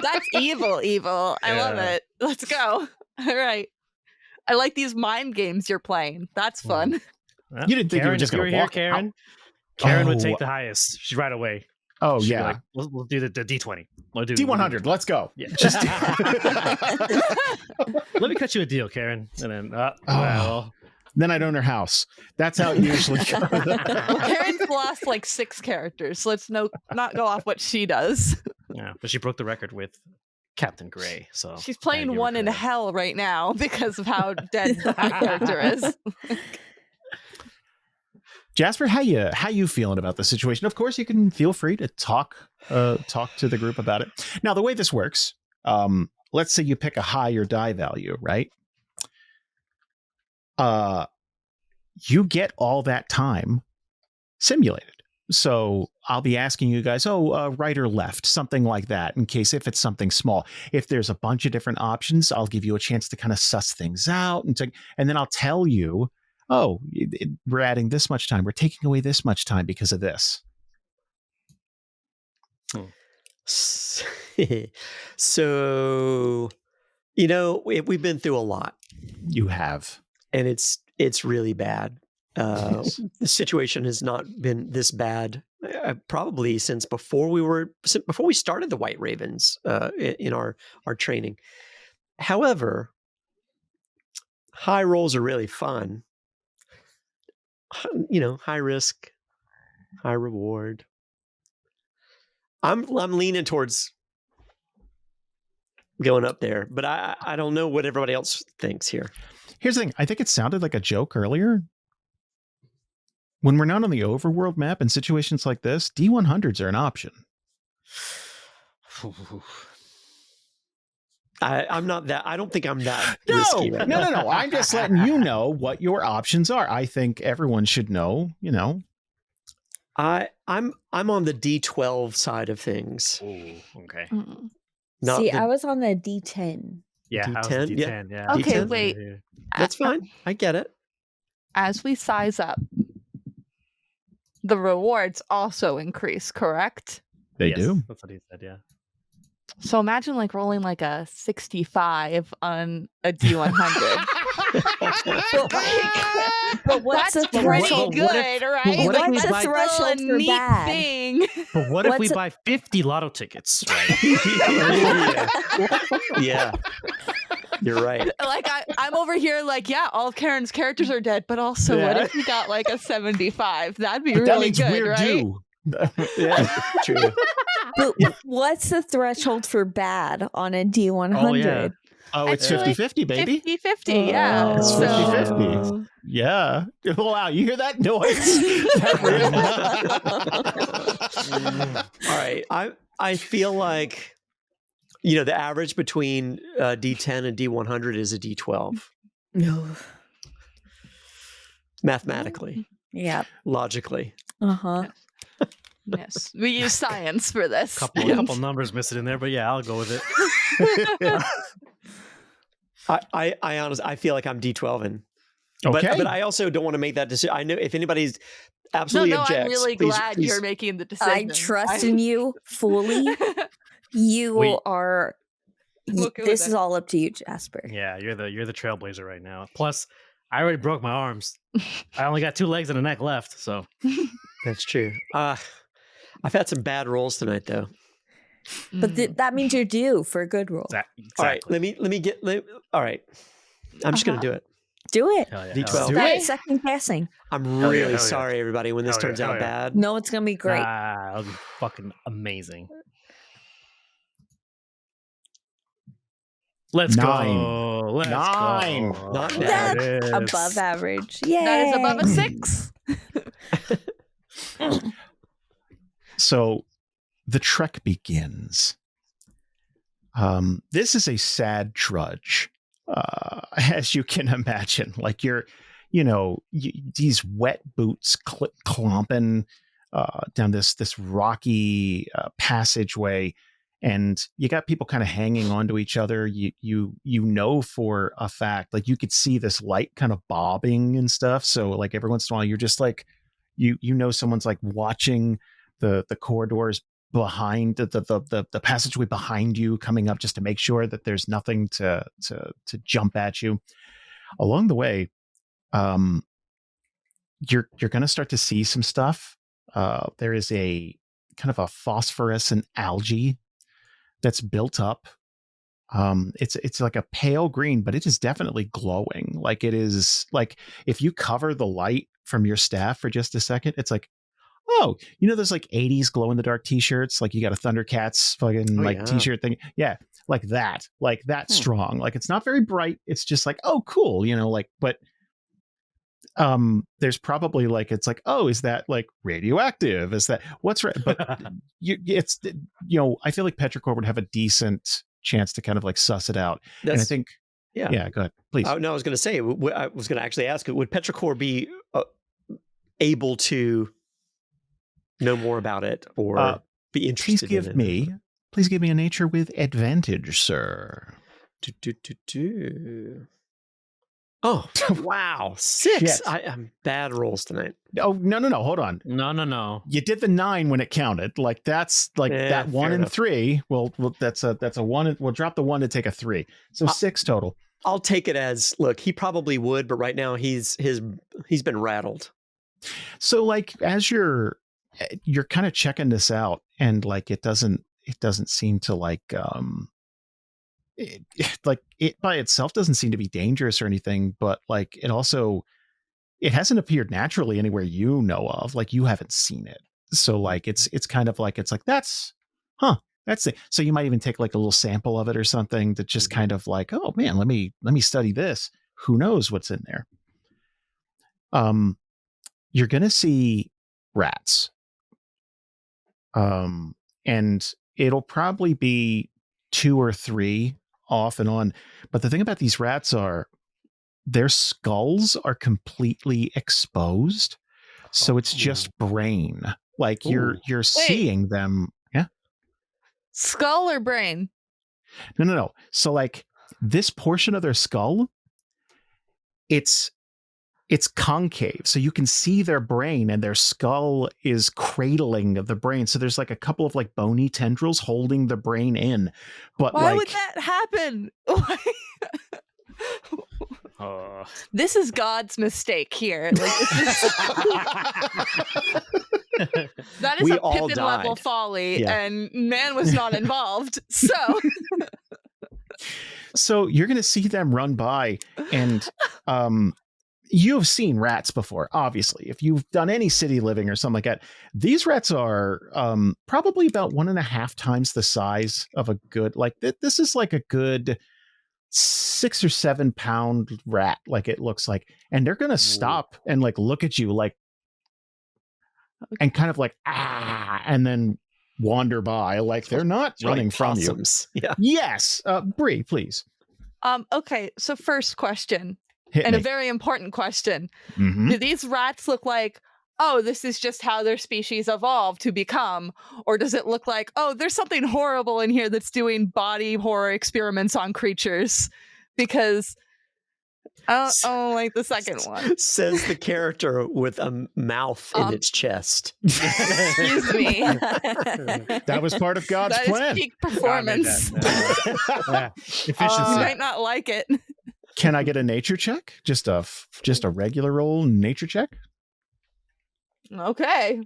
Speaker 3: that's evil. I love it. Let's go. All right. I like these mind games you're playing. That's fun.
Speaker 2: Well,
Speaker 1: You didn't think you were just going to walk
Speaker 2: Karen?
Speaker 1: out?
Speaker 2: Karen would take the highest. She's right away.
Speaker 1: Oh,
Speaker 2: She'd be
Speaker 1: yeah.
Speaker 2: like, we'll do the D20. We'll do
Speaker 1: D100, let's go.
Speaker 2: Yeah.
Speaker 1: Just
Speaker 2: Let me cut you a deal, Karen. And then, well.
Speaker 1: Then I'd own her house. That's how it usually goes.
Speaker 3: Well, Karen's lost like 6 characters, so let's not go off what she does.
Speaker 2: Yeah, but she broke the record with Captain Gray. So
Speaker 3: She's
Speaker 2: gotta
Speaker 3: playing
Speaker 2: give her
Speaker 3: one in
Speaker 2: credit.
Speaker 3: hell right now because of how dead that character is.
Speaker 1: Jasper, how you feeling about the situation? Of course, you can feel free to talk to the group about it. Now, the way this works, let's say you pick a higher die value, right? You get all that time simulated. So I'll be asking you guys, right or left, something like that, in case if it's something small. If there's a bunch of different options, I'll give you a chance to kind of suss things out, and then I'll tell you, we're adding this much time. We're taking away this much time because of this.
Speaker 4: So, we've been through a lot.
Speaker 1: You have.
Speaker 4: And it's really bad. The situation has not been this bad probably since before we started the White Ravens in our training. However, high rolls are really fun. High risk, high reward. I'm leaning towards going up there, but I don't know what everybody else thinks here.
Speaker 1: Here's the thing. I think it sounded like a joke earlier. When we're not on the overworld map in situations like this, D100s are an option.
Speaker 4: I'm not that. I don't think I'm that risky right now.
Speaker 1: No. I'm just letting you know what your options are. I think everyone should know.
Speaker 4: I'm on the D12 side of things.
Speaker 2: Ooh, okay.
Speaker 5: I was on the D10.
Speaker 2: Yeah,
Speaker 4: D10?
Speaker 2: I was D10. Yeah.
Speaker 3: Okay,
Speaker 4: D10?
Speaker 3: wait.
Speaker 4: That's fine. I get it.
Speaker 3: As we size up, the rewards also increase, correct?
Speaker 1: They
Speaker 2: Yes,
Speaker 1: do.
Speaker 2: That's what he said. Yeah.
Speaker 3: So imagine rolling a 65 on a D100.
Speaker 5: But what's
Speaker 3: That's
Speaker 5: the
Speaker 3: pretty
Speaker 5: threshold?
Speaker 3: good, right?
Speaker 2: what if we
Speaker 5: What's the
Speaker 2: buy-
Speaker 5: threshold
Speaker 3: Still a
Speaker 5: for
Speaker 3: neat
Speaker 5: bad?
Speaker 3: thing.
Speaker 2: But what if we
Speaker 5: What's
Speaker 2: buy 50 lotto tickets? Right?
Speaker 4: Yeah. You're right.
Speaker 3: I'm over here all of Karen's characters are dead, but also what
Speaker 2: Yeah.
Speaker 3: if we got a 75? That'd be
Speaker 1: But that
Speaker 3: really
Speaker 1: means
Speaker 3: good,
Speaker 1: we're
Speaker 3: right?
Speaker 1: due.
Speaker 4: Yeah. True.
Speaker 5: But what's the threshold for bad on a D100?
Speaker 2: Oh, yeah.
Speaker 1: Oh, it's
Speaker 3: I feel
Speaker 1: 50-50, baby.
Speaker 3: 50-50, yeah.
Speaker 1: It's
Speaker 3: So
Speaker 1: 50-50. Yeah. Wow, you hear that noise?
Speaker 4: All right. I feel like the average between D10 and D100 is a D12.
Speaker 5: No.
Speaker 4: Mathematically,
Speaker 5: Yeah.
Speaker 4: logically.
Speaker 5: Uh-huh.
Speaker 3: yes, we use science for this.
Speaker 2: couple numbers missing in there, but yeah, I'll go with it.
Speaker 4: I honestly, I feel like I'm D12ing.
Speaker 1: Okay.
Speaker 4: But I also don't want to make that decision. I know if anybody's
Speaker 3: No,
Speaker 4: absolutely objects,
Speaker 3: I'm really
Speaker 4: please,
Speaker 3: glad
Speaker 4: please.
Speaker 3: you're making the decision.
Speaker 5: I trust in you fully. You
Speaker 2: Wait.
Speaker 5: are.
Speaker 3: We'll go
Speaker 5: This
Speaker 3: with
Speaker 5: is
Speaker 3: it.
Speaker 5: all up to you, Jasper.
Speaker 2: Yeah, you're the trailblazer right now. Plus, I already broke my arms. I only got 2 legs and a neck left. So
Speaker 4: That's true. I've had some bad rolls tonight, though.
Speaker 5: But that means you're due for a good roll.
Speaker 2: exactly.
Speaker 4: All right, all right. I'm just gonna do it.
Speaker 5: Do it.
Speaker 2: Hell yeah,
Speaker 4: D12.
Speaker 2: hell
Speaker 1: Do
Speaker 2: yeah.
Speaker 1: it.
Speaker 5: That second guessing.
Speaker 4: I'm
Speaker 2: Hell yeah,
Speaker 4: really
Speaker 2: hell yeah.
Speaker 4: sorry, everybody, when this
Speaker 2: Hell yeah,
Speaker 4: turns
Speaker 2: hell
Speaker 4: out
Speaker 2: yeah.
Speaker 4: bad.
Speaker 5: No, it's gonna be great.
Speaker 2: That'll be fucking amazing. Let's
Speaker 1: 9.
Speaker 2: go. Let's
Speaker 1: 9.
Speaker 2: go.
Speaker 4: Not
Speaker 2: There
Speaker 4: bad.
Speaker 2: it is.
Speaker 5: Above average. Yeah.
Speaker 3: That is above a 6.
Speaker 1: So the trek begins. This is a sad trudge, as you can imagine. Like these wet boots clomping down this rocky passageway, and you got people kind of hanging onto each other. You know for a fact, like you could see this light kind of bobbing and stuff. So like every once in a while, you're just like, you know someone's like watching the corridors behind the passageway behind you, coming up just to make sure that there's nothing to jump at you along the way. You're going to start to see some stuff. There is a kind of a phosphorescent algae that's built up. It's like a pale green, but it is definitely glowing. Like it is like if you cover the light from your staff for just a second, it's like, oh, you know those like 80s glow in the dark t-shirts, like you got a Thundercats fucking t-shirt thing, yeah, like that strong. Like it's not very bright, it's just like, oh cool, like, but there's probably like, it's like, oh, is that like radioactive, is that what's right, but it's I feel like Petrichor would have a decent chance to kind of like suss it out. And I think go ahead, please.
Speaker 4: No, I was going to say, I was going to actually ask, would Petrichor be able to know more about it or be interested
Speaker 1: Please give me a nature with advantage, sir.
Speaker 4: Oh, wow. 6. I'm bad rolls tonight.
Speaker 1: Oh, no. Hold on.
Speaker 2: No.
Speaker 1: You did the 9 when it counted. Like that's like that 1 and 3. Well, that's a 1. We'll drop the 1 to take a 3. So 6 total.
Speaker 4: I'll take it as, look, he probably would, but right now he's been rattled. So
Speaker 1: like as you're kind of checking this out, and like it doesn't seem to like it by itself doesn't seem to be dangerous or anything, but like it hasn't appeared naturally anywhere you know of. Like you haven't seen it, so like it's kind of like, it's like that's it. So you might even take like a little sample of it or something to just kind of like, oh man, let me study this. Who knows what's in there? You're gonna see rats, and it'll probably be 2 or 3 off and on. But the thing about these rats are their skulls are completely exposed. So it's just brain. Like you're seeing them. Yeah.
Speaker 3: Skull or brain?
Speaker 1: No. So like this portion of their skull, it's concave. So you can see their brain, and their skull is cradling the brain. So there's like a couple of like bony tendrils holding the brain in. But
Speaker 3: why would that happen? This is God's mistake here. Like, that is a Pippin level folly, and man was not involved.
Speaker 1: So you're going to see them run by, and you've seen rats before, obviously. If you've done any city living or something like that, these rats are probably about 1.5 times the size of a good, like this is like a good 6 or 7 pound rat, like it looks like, and they're gonna stop and like look at you like, and kind of like and then wander by, like they're not running from you.
Speaker 4: Yeah.
Speaker 1: Yes. Bree, please.
Speaker 3: Okay, so first question,
Speaker 1: Hit
Speaker 3: and
Speaker 1: me.
Speaker 3: a very important question.
Speaker 1: Mm-hmm.
Speaker 3: Do these rats look like, oh, this is just how their species evolved to become? Or does it look like, oh, there's something horrible in here that's doing body horror experiments on creatures? Because I don't like the second one.
Speaker 4: Says the character with a mouth in its chest.
Speaker 3: Excuse me.
Speaker 1: That was part of God's
Speaker 3: that
Speaker 1: plan.
Speaker 3: Is peak performance.
Speaker 2: Efficiency.
Speaker 3: You might not like it.
Speaker 1: Can I get a nature check? Just a regular roll nature check?
Speaker 3: Okay.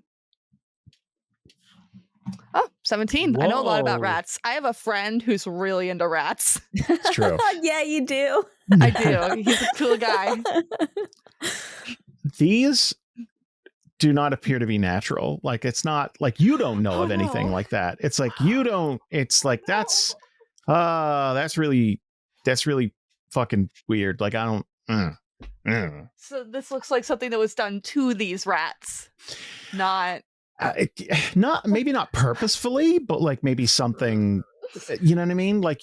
Speaker 3: Oh, 17.
Speaker 2: Whoa.
Speaker 3: I know a lot about rats. I have a friend who's really into rats.
Speaker 1: It's true.
Speaker 5: Yeah, you do.
Speaker 3: I do. He's a cool guy.
Speaker 1: These do not appear to be natural. Like it's not like you don't know of anything like that. It's like you don't. It's like that's really fucking weird. Like I don't.
Speaker 3: So this looks like something that was done to these rats, not
Speaker 1: maybe not purposefully, but like maybe something, you know what I mean? Like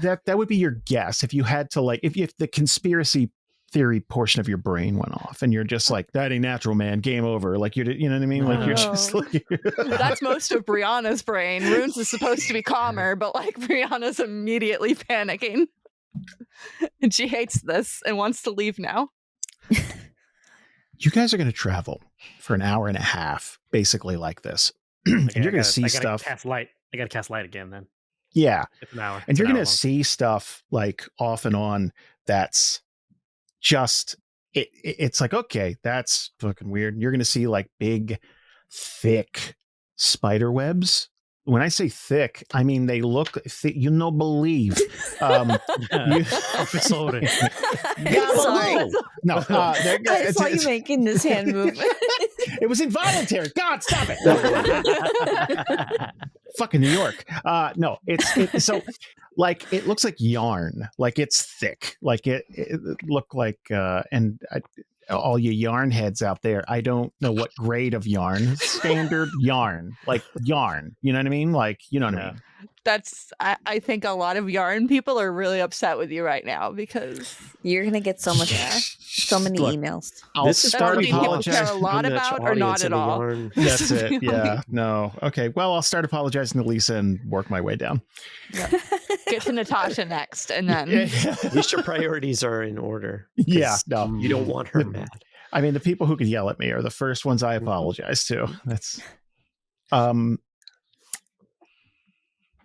Speaker 1: that would be your guess if you had to, like, if the conspiracy theory portion of your brain went off and you're just like, that ain't natural, man, game over. Like you know what I mean? Like you're just like
Speaker 3: that's most of Brianna's brain. Runes is supposed to be calmer, but like Brianna's immediately panicking. And she hates this and wants to leave now.
Speaker 1: You guys are going to travel for 1.5 hours, basically like this. And you're going to see stuff.
Speaker 2: Cast light. I got to cast light again then.
Speaker 1: Yeah.
Speaker 2: It's an hour.
Speaker 1: And you're going to see stuff like off and on that's just, it's like, okay, that's fucking weird. You're going to see like big, thick spider webs. When I say thick, I mean they look thick, believe.
Speaker 5: Sorry.
Speaker 1: No,
Speaker 5: I saw you making this hand movement.
Speaker 1: It was involuntary. God, stop it. Fucking New York. No, so like it looks like yarn. Like it's thick. Like it looked like all you yarn heads out there, I don't know what grade of yarn. Standard yarn. Like yarn. You know what I mean? Like, you know what I mean?
Speaker 3: I think a lot of yarn people are really upset with you right now because
Speaker 5: You're gonna get so many
Speaker 1: Look,
Speaker 5: emails.
Speaker 1: I'll
Speaker 4: This is
Speaker 1: start
Speaker 3: something people care
Speaker 1: apologizing.
Speaker 3: a lot about or not at all.
Speaker 1: That's it. Yeah. No. Okay. Well, I'll start apologizing to Lisa and work my way down.
Speaker 3: Yep. Get to Natasha next, and then
Speaker 4: At least your priorities are in order.
Speaker 1: Yeah. No.
Speaker 4: You don't want her mad.
Speaker 1: I mean, the people who could yell at me are the first ones I apologize to. That's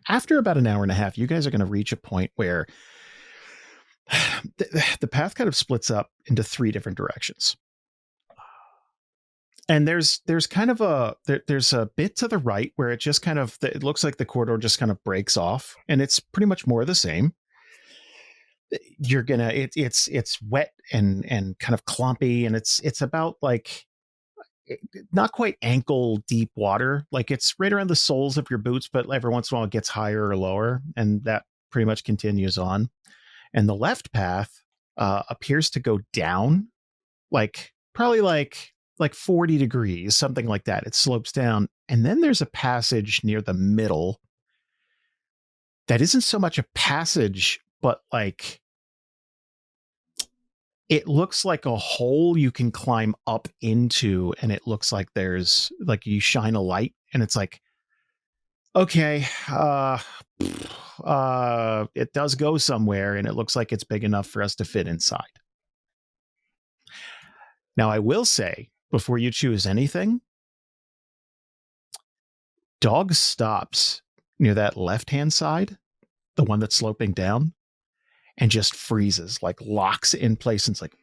Speaker 1: after about an hour and a half, you guys are going to reach a point where the path kind of splits up into 3 different directions. And there's kind of there's a bit to the right where it just kind of, it looks like the corridor just kind of breaks off, and it's pretty much more of the same. You're gonna, it's wet and kind of clumpy, and it's about like not quite ankle deep water. Like it's right around the soles of your boots, but every once in a while it gets higher or lower, and that pretty much continues on. And the left path appears to go down, like probably like 40 degrees, something like that. It slopes down. And then there's a passage near the middle that isn't so much a passage, but like it looks like a hole you can climb up into, and it looks like there's like you shine a light and it's like, okay, it does go somewhere, and it looks like it's big enough for us to fit inside. Now, I will say, before you choose anything, Dog stops near that left-hand side, the one that's sloping down, and just freezes, like locks in place, and it's like,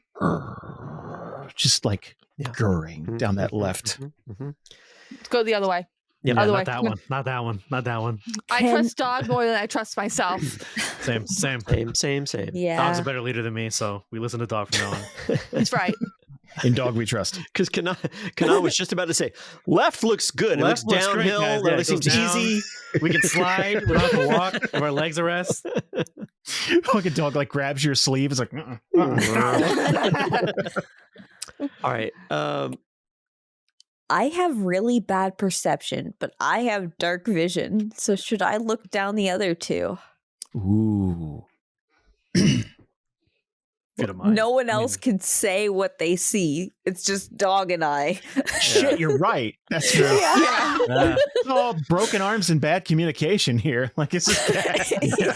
Speaker 1: just like gurring down that left.
Speaker 3: Let's go the other way.
Speaker 2: Yeah,
Speaker 3: Other way.
Speaker 2: not that one. Not that one. Not that one.
Speaker 3: I trust Dog more than I trust myself.
Speaker 2: Same.
Speaker 4: Same.
Speaker 5: Yeah.
Speaker 2: Dog's a better leader than me, so we listen to Dog from now on.
Speaker 3: That's right.
Speaker 1: In Dog we trust.
Speaker 4: Because Kana was just about to say, left looks good.
Speaker 2: Left
Speaker 4: it looks downhill.
Speaker 2: great, guys. Yeah,
Speaker 4: it
Speaker 2: it
Speaker 4: seems
Speaker 2: goes down.
Speaker 4: easy.
Speaker 2: We can slide. We don't have to walk. If our legs are rest.
Speaker 1: Like a dog like grabs your sleeve. It's like,
Speaker 4: All right.
Speaker 5: I have really bad perception, but I have dark vision. So should I look down the other 2?
Speaker 1: ooh.
Speaker 2: Good of mine.
Speaker 5: No one else can say what they see. It's just Dog and I.
Speaker 1: Shit, you're right. That's true.
Speaker 5: Yeah.
Speaker 1: It's all broken arms and bad communication here. Like it's just bad.
Speaker 5: Yeah.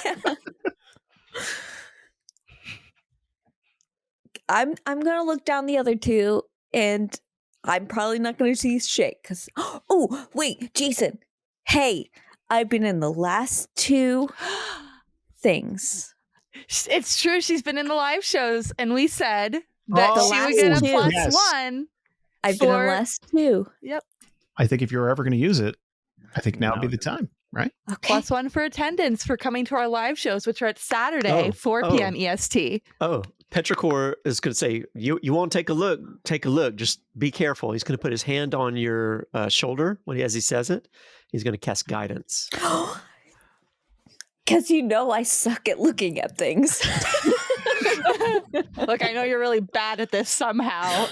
Speaker 5: I'm gonna look down the other 2, and I'm probably not gonna see shit. Cause oh wait, Jason. Hey, I've been in the last 2 things.
Speaker 3: It's true. She's been in the live shows, and we said that
Speaker 1: Oh,
Speaker 3: she would get a
Speaker 5: two.
Speaker 3: plus
Speaker 1: Yes.
Speaker 3: 1.
Speaker 5: I've been in the
Speaker 3: For-
Speaker 5: last 2.
Speaker 3: Yep.
Speaker 1: I think if you're ever going to use it, I think now would be the time, right?
Speaker 5: Okay.
Speaker 3: Plus 1 for attendance for coming to our live shows, which are at Saturday,
Speaker 4: Oh,
Speaker 3: 4
Speaker 4: oh.
Speaker 3: p.m. EST.
Speaker 4: Oh, Petrichor is going to say, you won't take a look. Take a look. Just be careful. He's going to put his hand on your shoulder as he says it. He's going to cast guidance.
Speaker 5: Because I suck at looking at things.
Speaker 3: Look, I know you're really bad at this somehow.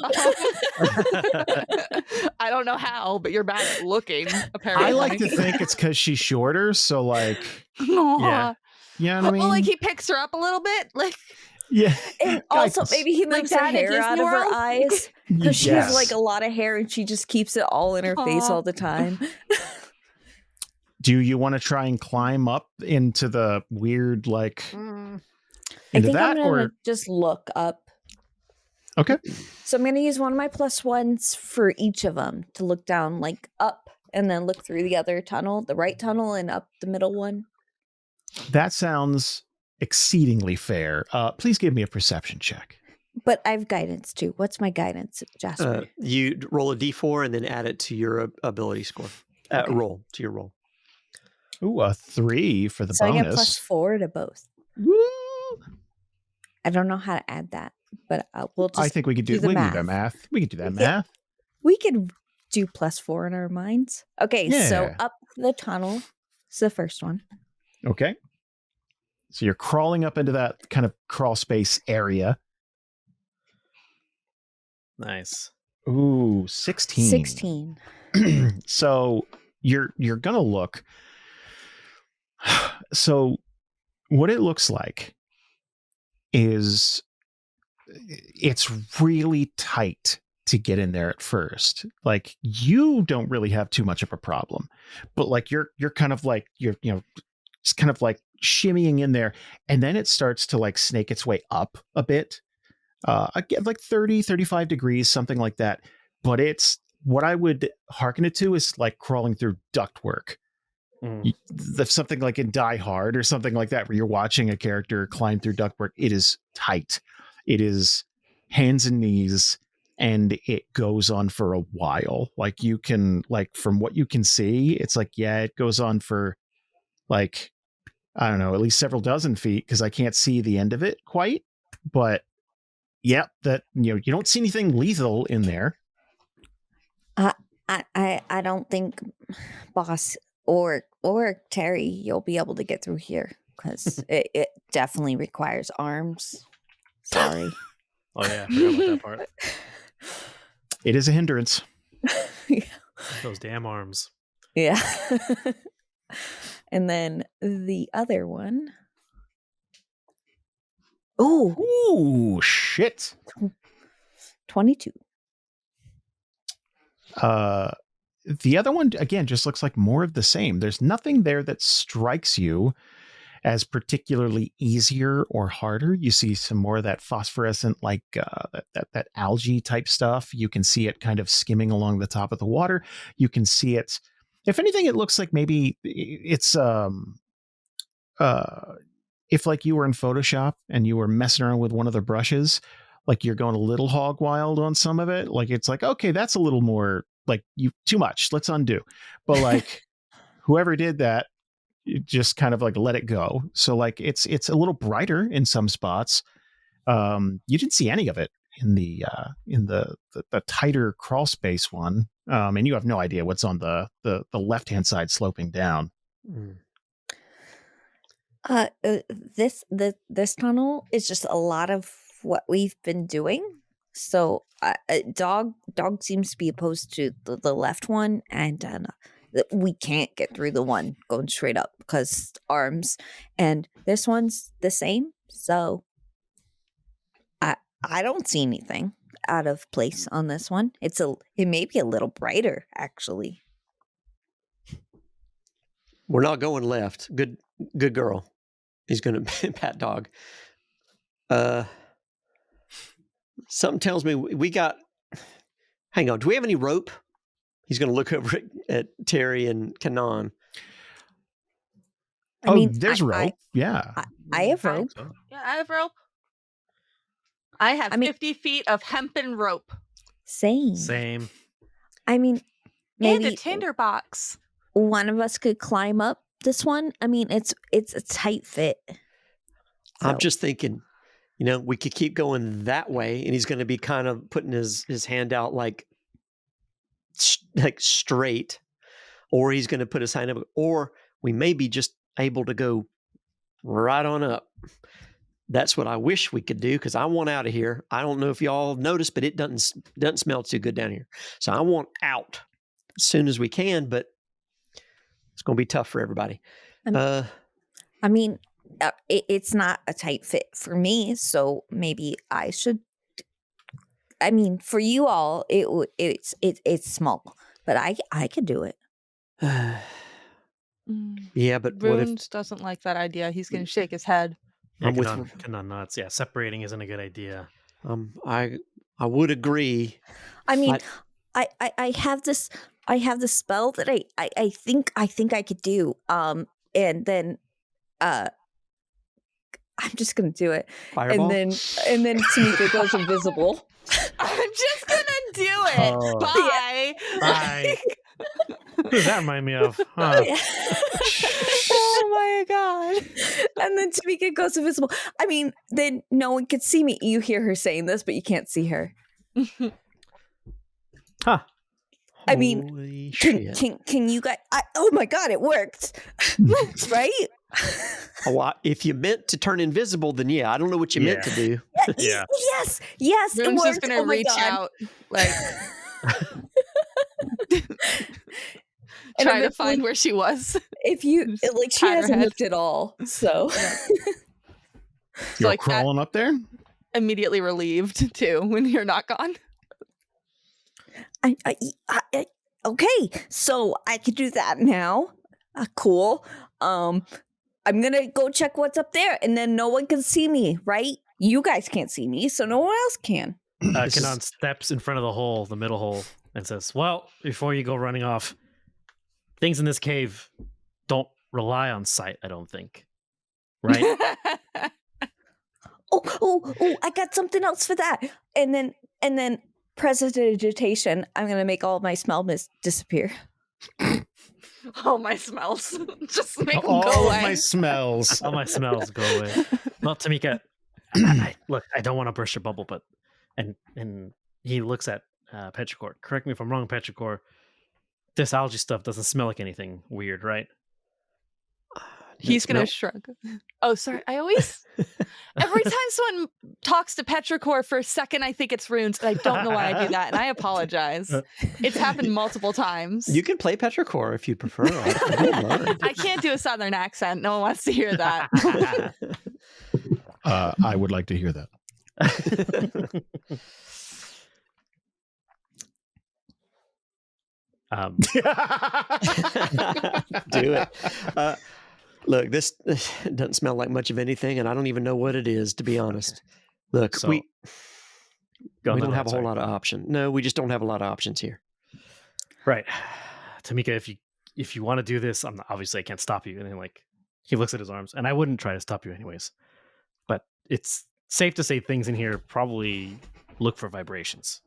Speaker 3: I don't know how, but you're bad at looking, apparently.
Speaker 1: I like to think it's because she's shorter. So like,
Speaker 2: Yeah.
Speaker 1: you know what I mean?
Speaker 3: Well, like he picks her up a little bit. Like,
Speaker 1: yeah.
Speaker 5: And also,
Speaker 1: Guidance.
Speaker 5: maybe he
Speaker 3: Like
Speaker 5: moves her
Speaker 3: that at
Speaker 5: hair out
Speaker 3: Disney
Speaker 5: of her
Speaker 3: World?
Speaker 5: eyes. Because she
Speaker 1: Yes.
Speaker 5: has like a lot of hair and she just keeps it all in her face
Speaker 3: Aw.
Speaker 5: all the time.
Speaker 1: Do you want to try and climb up into the weird, like,
Speaker 5: I
Speaker 1: into
Speaker 5: think
Speaker 1: that?
Speaker 5: I'm going
Speaker 1: Or
Speaker 5: to just look up.
Speaker 1: okay.
Speaker 5: So I'm going to use one of my plus 1s for each of them to look down, like up, and then look through the other tunnel, the right tunnel, and up the middle one.
Speaker 1: That sounds exceedingly fair. Please give me a perception check.
Speaker 5: But I have guidance too. What's my guidance, Jasper?
Speaker 4: You roll a d4 and then add it to your ability score.
Speaker 5: Okay.
Speaker 4: Roll to your roll.
Speaker 1: Ooh, a 3 for the
Speaker 5: so I
Speaker 1: bonus.
Speaker 5: get plus 4 to both.
Speaker 1: Woo!
Speaker 5: I don't know how to add that, but we'll just
Speaker 1: I think we could do
Speaker 5: do the
Speaker 1: we can do
Speaker 5: math.
Speaker 1: that math. We could do that
Speaker 5: Yeah.
Speaker 1: math.
Speaker 5: we could do +4 in our minds. Okay, so
Speaker 1: Yeah.
Speaker 5: up the tunnel is the first one.
Speaker 1: Okay. So you're crawling up into that kind of crawl space area.
Speaker 2: Nice.
Speaker 1: Ooh, 16.
Speaker 5: 16.
Speaker 1: So you're gonna look. So what it looks like is it's really tight to get in there at first. Like you don't really have too much of a problem, but like you're kind of like it's kind of like shimmying in there, and then it starts to like snake its way up a bit. Again, like 30, 35 degrees, something like that. But it's what I would hearken it to is like crawling through ductwork. Something like in Die Hard or something like that, where you're watching a character climb through ductwork. It is tight. It is hands and knees, and it goes on for a while. Like you can, like from what you can see, it's like, yeah, it goes on for like, I don't know, at least several dozen feet, because I can't see the end of it quite. But yeah, that you don't see anything lethal in there.
Speaker 5: I don't think Boss or Terry, you'll be able to get through here because it definitely requires arms. Sorry.
Speaker 2: Oh yeah, I forgot about that part.
Speaker 1: It is a hindrance.
Speaker 2: Those damn arms.
Speaker 5: Yeah. And then the other one.
Speaker 1: Ooh, shit.
Speaker 5: 22.
Speaker 1: The other one, again, just looks like more of the same. There's nothing there that strikes you as particularly easier or harder. You see some more of that phosphorescent, like that algae type stuff. You can see it kind of skimming along the top of the water. You can see it. If anything, it looks like maybe it's if like you were in Photoshop and you were messing around with one of the brushes, like you're going a little hog wild on some of it. Like it's like, okay, that's a little more like you too much. Let's undo. But like whoever did that, just kind of like let it go. So like it's a little brighter in some spots. You didn't see any of it in the tighter crawl space one. And you have no idea what's on the left-hand side sloping down.
Speaker 5: This tunnel is just a lot of what we've been doing. So dog seems to be opposed to the left one, and we can't get through the one going straight up because arms, and this one's the same. So I don't see anything out of place on this one. It may be a little brighter actually.
Speaker 4: We're not going left. Good girl. He's going to pat dog. Something tells me we got. Hang on. Do we have any rope? He's going to look over at Terry and Kanan.
Speaker 5: I mean,
Speaker 1: there's rope. Yeah.
Speaker 5: I have rope.
Speaker 3: Yeah, I have rope. I have 50 feet of hempen rope.
Speaker 5: Same. I mean,
Speaker 3: maybe and a tinderbox.
Speaker 5: One of us could climb up this one. I mean, it's a tight fit. So.
Speaker 4: I'm just thinking, we could keep going that way, and he's going to be kind of putting his hand out like straight, or he's going to put his hand up, or we may be just able to go right on up. That's what I wish we could do, because I want out of here. I don't know if y'all noticed, but it doesn't smell too good down here. So I want out as soon as we can, but it's going to be tough for everybody.
Speaker 5: It's not a tight fit for me, so maybe I should. I mean, for you all, it's small, but I could do it.
Speaker 4: Yeah, but
Speaker 3: Runes
Speaker 4: what if
Speaker 3: doesn't like that idea? He's going to shake his head.
Speaker 2: Yeah, Kanan nuts. Yeah, separating isn't a good idea.
Speaker 4: I would agree.
Speaker 5: I mean, I have this. I have the spell that I think I could do. And then I'm just gonna do it.
Speaker 4: Fireball?
Speaker 5: And then Tamika goes invisible.
Speaker 3: I'm just gonna do it. Bye.
Speaker 2: Bye. Who does that remind me of? Huh?
Speaker 5: Oh my god. And then Tamika goes invisible. I mean, then no one could see me. You hear her saying this, but you can't see her.
Speaker 2: Huh.
Speaker 5: I mean,
Speaker 4: Holy shit.
Speaker 5: can you guys? Oh my god, it worked, right?
Speaker 4: If you meant to turn invisible, then yeah, I don't know what you meant to do.
Speaker 2: Yeah.
Speaker 5: Yes, it
Speaker 3: Rune's
Speaker 5: worked.
Speaker 3: just gonna
Speaker 5: Oh my
Speaker 3: reach
Speaker 5: God.
Speaker 3: out, like
Speaker 5: And
Speaker 3: try to
Speaker 5: eventually,
Speaker 3: find where she was.
Speaker 5: if you
Speaker 3: Just
Speaker 5: like, she
Speaker 3: pat her
Speaker 5: hasn't
Speaker 3: head.
Speaker 5: moved at all. So
Speaker 1: You're
Speaker 3: like that-
Speaker 1: crawling up there?
Speaker 3: Immediately relieved too when you're not gone.
Speaker 5: I okay, so I can do that now. Cool. I'm gonna go check what's up there, and then no one can see me, right? You guys can't see me, so no one else can.
Speaker 2: Kanan steps in front of the hole, the middle hole, and says, well, before you go running off, things in this cave don't rely on sight, I don't think. Right?
Speaker 5: Oh, I got something else for that. And then prestidigitation, I'm gonna make all my smell disappear.
Speaker 3: All my smells. Just make them
Speaker 1: All
Speaker 3: go
Speaker 1: of
Speaker 3: away.
Speaker 1: my smells.
Speaker 2: All my smells go away. Well, Tamika, look, I don't want to burst your bubble, but and he looks at Petrichor. Correct me if I'm wrong, Petrichor. This algae stuff doesn't smell like anything weird, right?
Speaker 3: He's gonna
Speaker 4: Nope.
Speaker 3: shrug. Oh, sorry. I always every time someone talks to Petrichor for a second, I think it's runes, and I don't know why I do that, and I apologize. It's happened multiple times.
Speaker 4: You can play Petrichor if you prefer. I don't mind.
Speaker 3: I can't do a southern accent. No one wants to hear that.
Speaker 1: I would like to hear that.
Speaker 4: Do it. Look, this doesn't smell like much of anything, and I don't even know what it is, to be honest. Look,
Speaker 2: So-
Speaker 4: we
Speaker 2: Go on,
Speaker 4: don't
Speaker 2: no,
Speaker 4: have a whole
Speaker 2: sorry.
Speaker 4: lot of options. No, we just don't have a lot of options here.
Speaker 2: Right. Tamika, if you want to do this, obviously I can't stop you. And then like he looks at his arms, and I wouldn't try to stop you anyways. But it's safe to say things in here probably look for vibrations.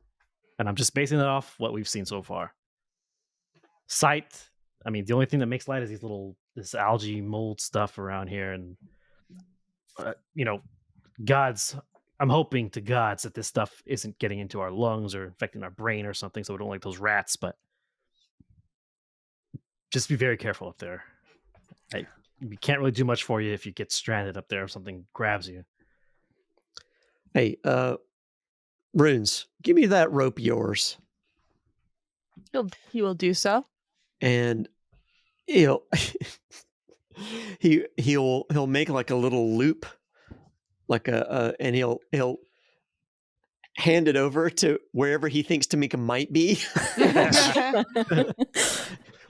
Speaker 2: And I'm just basing that off what we've seen so far. Sight, I mean, the only thing that makes light is this algae mold stuff around here. And, gods, I'm hoping to gods that this stuff isn't getting into our lungs or infecting our brain or something, so we don't like those rats, but just be very careful up there. We can't really do much for you if you get stranded up there if something grabs you.
Speaker 4: Hey, Runes, give me that rope of yours.
Speaker 3: He will do so.
Speaker 4: And he'll he'll make like a little loop, like and he'll hand it over to wherever he thinks Tamika might be,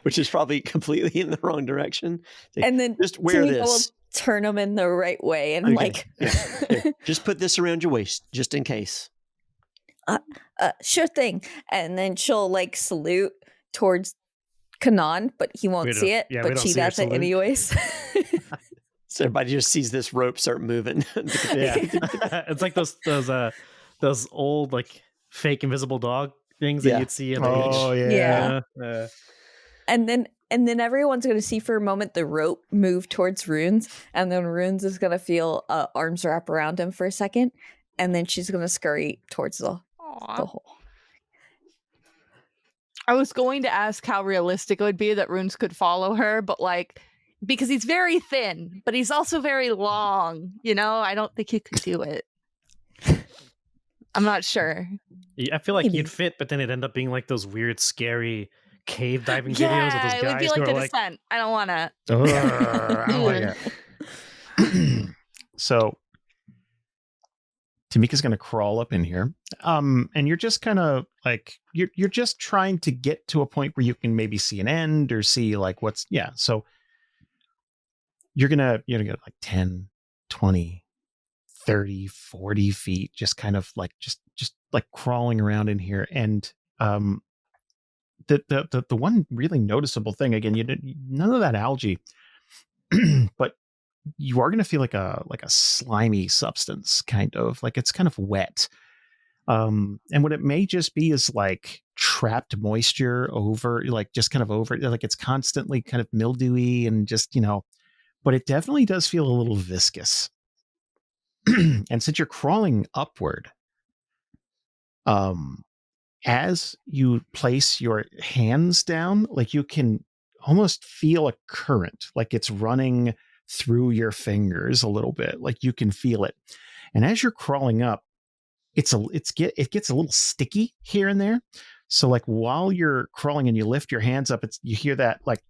Speaker 4: which is probably completely in the wrong direction.
Speaker 5: And then
Speaker 4: Just wear
Speaker 5: Tamika will
Speaker 4: this.
Speaker 5: turn them in the right way, and
Speaker 4: Okay,
Speaker 5: like,
Speaker 4: Here, just put this around your waist, just in case.
Speaker 5: sure thing. And then she'll like salute towards Kanan, but he won't
Speaker 2: We
Speaker 5: see
Speaker 2: don't-
Speaker 5: it.
Speaker 2: yeah, we
Speaker 5: But
Speaker 2: don't
Speaker 5: she
Speaker 2: see her
Speaker 5: does it
Speaker 2: salute.
Speaker 5: anyways.
Speaker 4: So everybody just sees this rope start moving.
Speaker 2: Yeah, it's like those old like fake invisible dog things that
Speaker 4: Yeah.
Speaker 2: you'd see at the beach.
Speaker 1: Oh
Speaker 5: Yeah.
Speaker 1: yeah.
Speaker 5: And then everyone's going to see for a moment the rope move towards Runes, and then Runes is going to feel arms wrap around him for a second, and then she's going to scurry towards the hole.
Speaker 3: I was going to ask how realistic it would be that runes could follow her, but like because he's very thin, but he's also very long. I don't think he could do it. I'm not sure.
Speaker 2: I feel like
Speaker 5: Maybe.
Speaker 2: you'd fit, but then it'd end up being like those weird, scary cave diving videos of
Speaker 3: Yeah,
Speaker 2: those
Speaker 3: it would be
Speaker 2: guys
Speaker 3: like
Speaker 2: who
Speaker 3: the
Speaker 2: are like,
Speaker 3: descent. I don't want to.
Speaker 1: I don't like it. So Tamika's going to crawl up in here. And you're just kind of like, you're just trying to get to a point where you can maybe see an end or see like so you're going to get like 10, 20, 30, 40 feet, just kind of like, just like crawling around in here. And, the one really noticeable thing, again, none of that algae, but you are going to feel like a slimy substance, kind of like it's kind of wet. And what it may just be is like trapped moisture over, like just kind of over, like it's constantly kind of mildewy and just, but it definitely does feel a little viscous. And since you're crawling upward, as you place your hands down, like you can almost feel a current, like it's running through your fingers a little bit, like you can feel it. And as you're crawling up, it gets a little sticky here and there. So like while you're crawling and you lift your hands up, you hear that like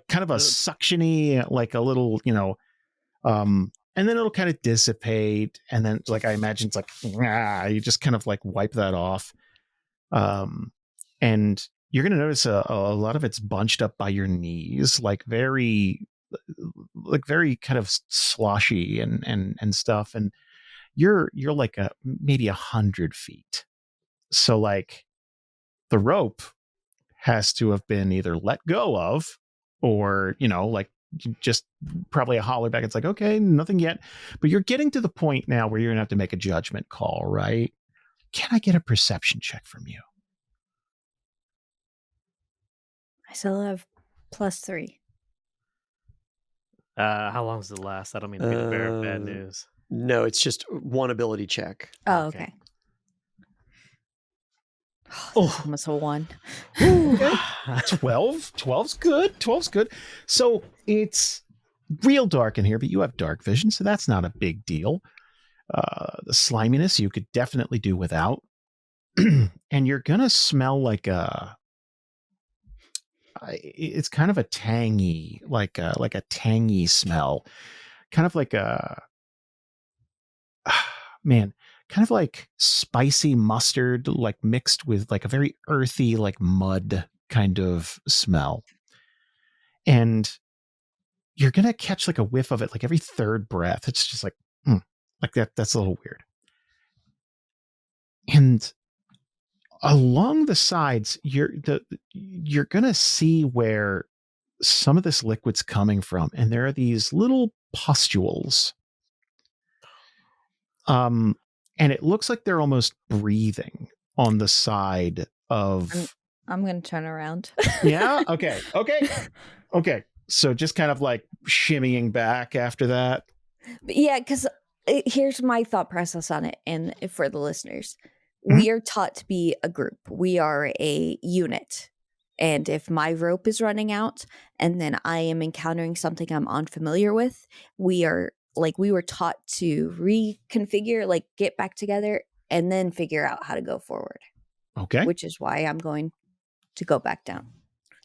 Speaker 1: kind of a suctiony, like a little, and then it'll kind of dissipate. And then like I imagine it's like you just kind of like wipe that off. And you're going to notice a lot of it's bunched up by your knees, like very kind of sloshy and stuff. And you're like maybe 100 feet. So like the rope has to have been either let go of or, like just probably a holler back. It's like, okay, nothing yet. But you're getting to the point now where you're going to have to make a judgment call, right? Can I get a perception check from you?
Speaker 5: I still have +3.
Speaker 2: How long does it last? I don't mean to be the bearer of bad news.
Speaker 4: No, it's just one ability check.
Speaker 5: Oh, okay. Oh, almost a 1.
Speaker 1: Okay. 12. 12's good. 12's good. So it's real dark in here, but you have dark vision, so that's not a big deal. The sliminess you could definitely do without. And you're gonna smell like it's kind of a tangy, like a tangy smell, kind of like kind of like spicy mustard, like mixed with like a very earthy, like mud kind of smell. And you're gonna catch like a whiff of it, like every third breath. It's just like that. That's a little weird. And along the sides, you're gonna see where some of this liquid's coming from, and there are these little pustules. And it looks like they're almost breathing on the side of.
Speaker 5: I'm gonna turn around.
Speaker 1: Yeah. Okay. So just kind of like shimmying back after that.
Speaker 5: But yeah, because here's my thought process on it, and for the listeners. We are taught to be a group. We are a unit. And if my rope is running out and then I am encountering something I'm unfamiliar with, we were taught to reconfigure, like get back together and then figure out how to go forward.
Speaker 1: Okay.
Speaker 5: Which is why I'm going to go back down.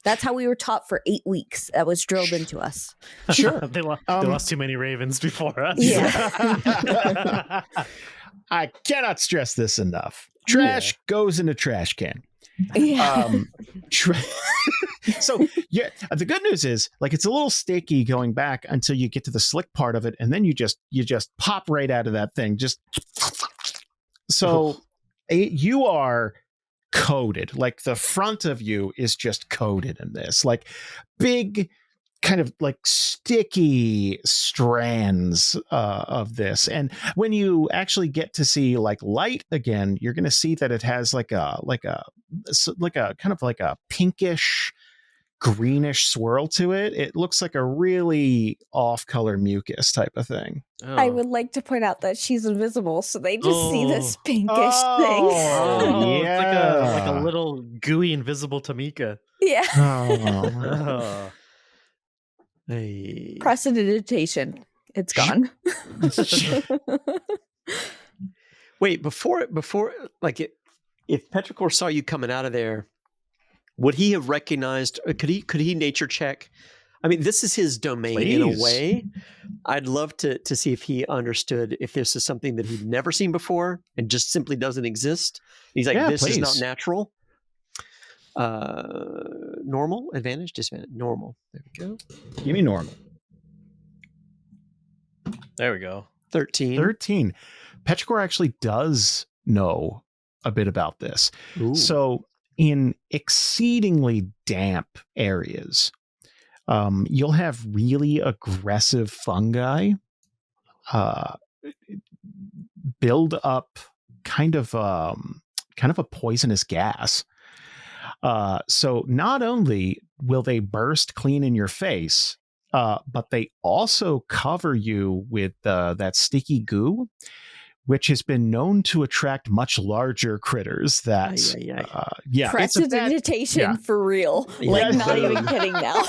Speaker 5: That's how we were taught for 8 weeks. That was drilled into us.
Speaker 1: Sure.
Speaker 2: They lost too many ravens before us.
Speaker 5: Yeah.
Speaker 1: I cannot stress this enough. Trash goes in a trash can.
Speaker 5: Yeah.
Speaker 1: So yeah, the good news is like it's a little sticky going back until you get to the slick part of it, and then you just pop right out of that thing. Just so you are coated. Like the front of you is just coated in this, like big kind of like sticky strands of this. And when you actually get to see like light again, you're going to see that it has like a kind of like a pinkish greenish swirl to it. It looks like a really off-color mucus type of thing.
Speaker 2: Oh.
Speaker 5: I would like to point out that she's invisible, so they just see this pinkish
Speaker 1: Oh, yeah.
Speaker 2: It's like a little gooey invisible Tamika.
Speaker 5: thing. Yeah.
Speaker 1: Oh.
Speaker 4: Hey.
Speaker 5: Prestidigitation. It's gone.
Speaker 4: Wait, before like if Petrichor saw you coming out of there, would he have recognized? Could he nature check? I mean, this is his domain in a way. I'd love to see if he understood if this is something that he'd never seen before and just simply doesn't exist. He's like, this is not natural. Normal, advantage, disadvantage, normal. There we go.
Speaker 1: Give me normal.
Speaker 2: There we go.
Speaker 4: 13.
Speaker 1: Petrichor actually does know a bit about this.
Speaker 4: Ooh.
Speaker 1: So in exceedingly damp areas, you'll have really aggressive fungi build up kind of a poisonous gas. So not only will they burst clean in your face, but they also cover you with that sticky goo, which has been known to attract much larger critters. That, yeah,
Speaker 5: Prestidigitation
Speaker 1: yeah.
Speaker 5: for real. Like, not even kidding now.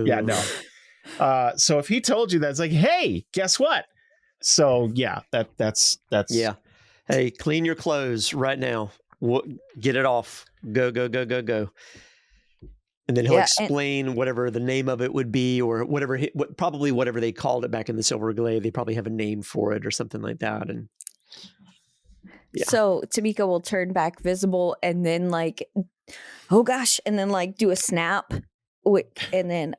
Speaker 1: Yeah, no. So if he told you that, it's like, hey, guess what? So yeah, that's
Speaker 4: yeah. Hey, clean your clothes right now. Get it off. Go. And then he'll explain whatever the name of it would be, or probably whatever they called it back in the Silver Glade. They probably have a name for it or something like that. And yeah.
Speaker 5: So Tamika will turn back visible and then like, oh gosh, and then like do a snap, and then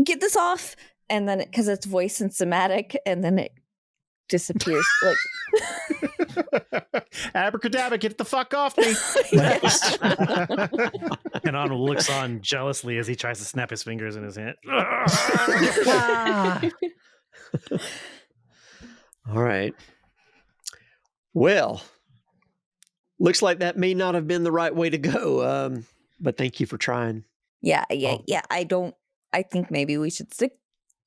Speaker 5: get this off, and then because it's voice and somatic, and then it disappears. Like
Speaker 1: abracadabra, get the fuck off me.
Speaker 2: Kanan looks on jealously as he tries to snap his fingers in his hand.
Speaker 4: All right. Well, looks like that may not have been the right way to go. But thank you for trying.
Speaker 5: Yeah. I think maybe we should stick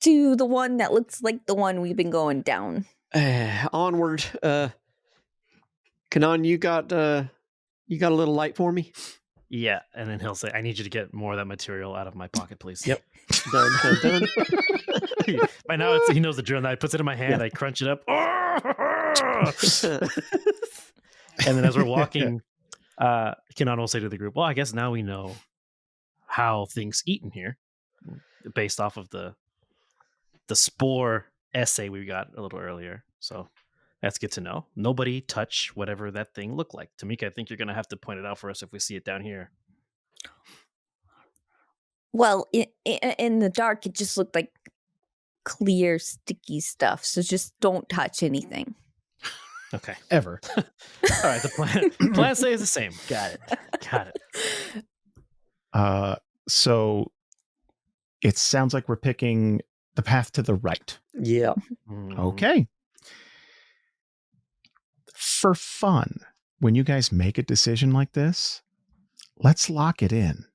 Speaker 5: to the one that looks like the one we've been going down.
Speaker 4: Onward. Kanan, you got a little light for me?
Speaker 2: Yeah, and then he'll say, I need you to get more of that material out of my pocket, please.
Speaker 4: Yep. Done.
Speaker 2: By now, he knows the drill. Now he puts it in my hand. I crunch it up. And then as we're walking, Kanan will say to the group, well, I guess now we know how things eat in here based off of the spore essay we got a little earlier. So that's good to know. Nobody touch whatever that thing looked like. Tamika, I think you're going to have to point it out for us if we see it down here.
Speaker 5: Well, in the dark, it just looked like clear, sticky stuff. So just don't touch anything.
Speaker 2: Okay.
Speaker 1: Ever.
Speaker 2: All right. The plan stays the same. Got it.
Speaker 1: So it sounds like we're picking the path to the right.
Speaker 4: Yeah.
Speaker 1: Okay. For fun, when you guys make a decision like this, let's lock it in.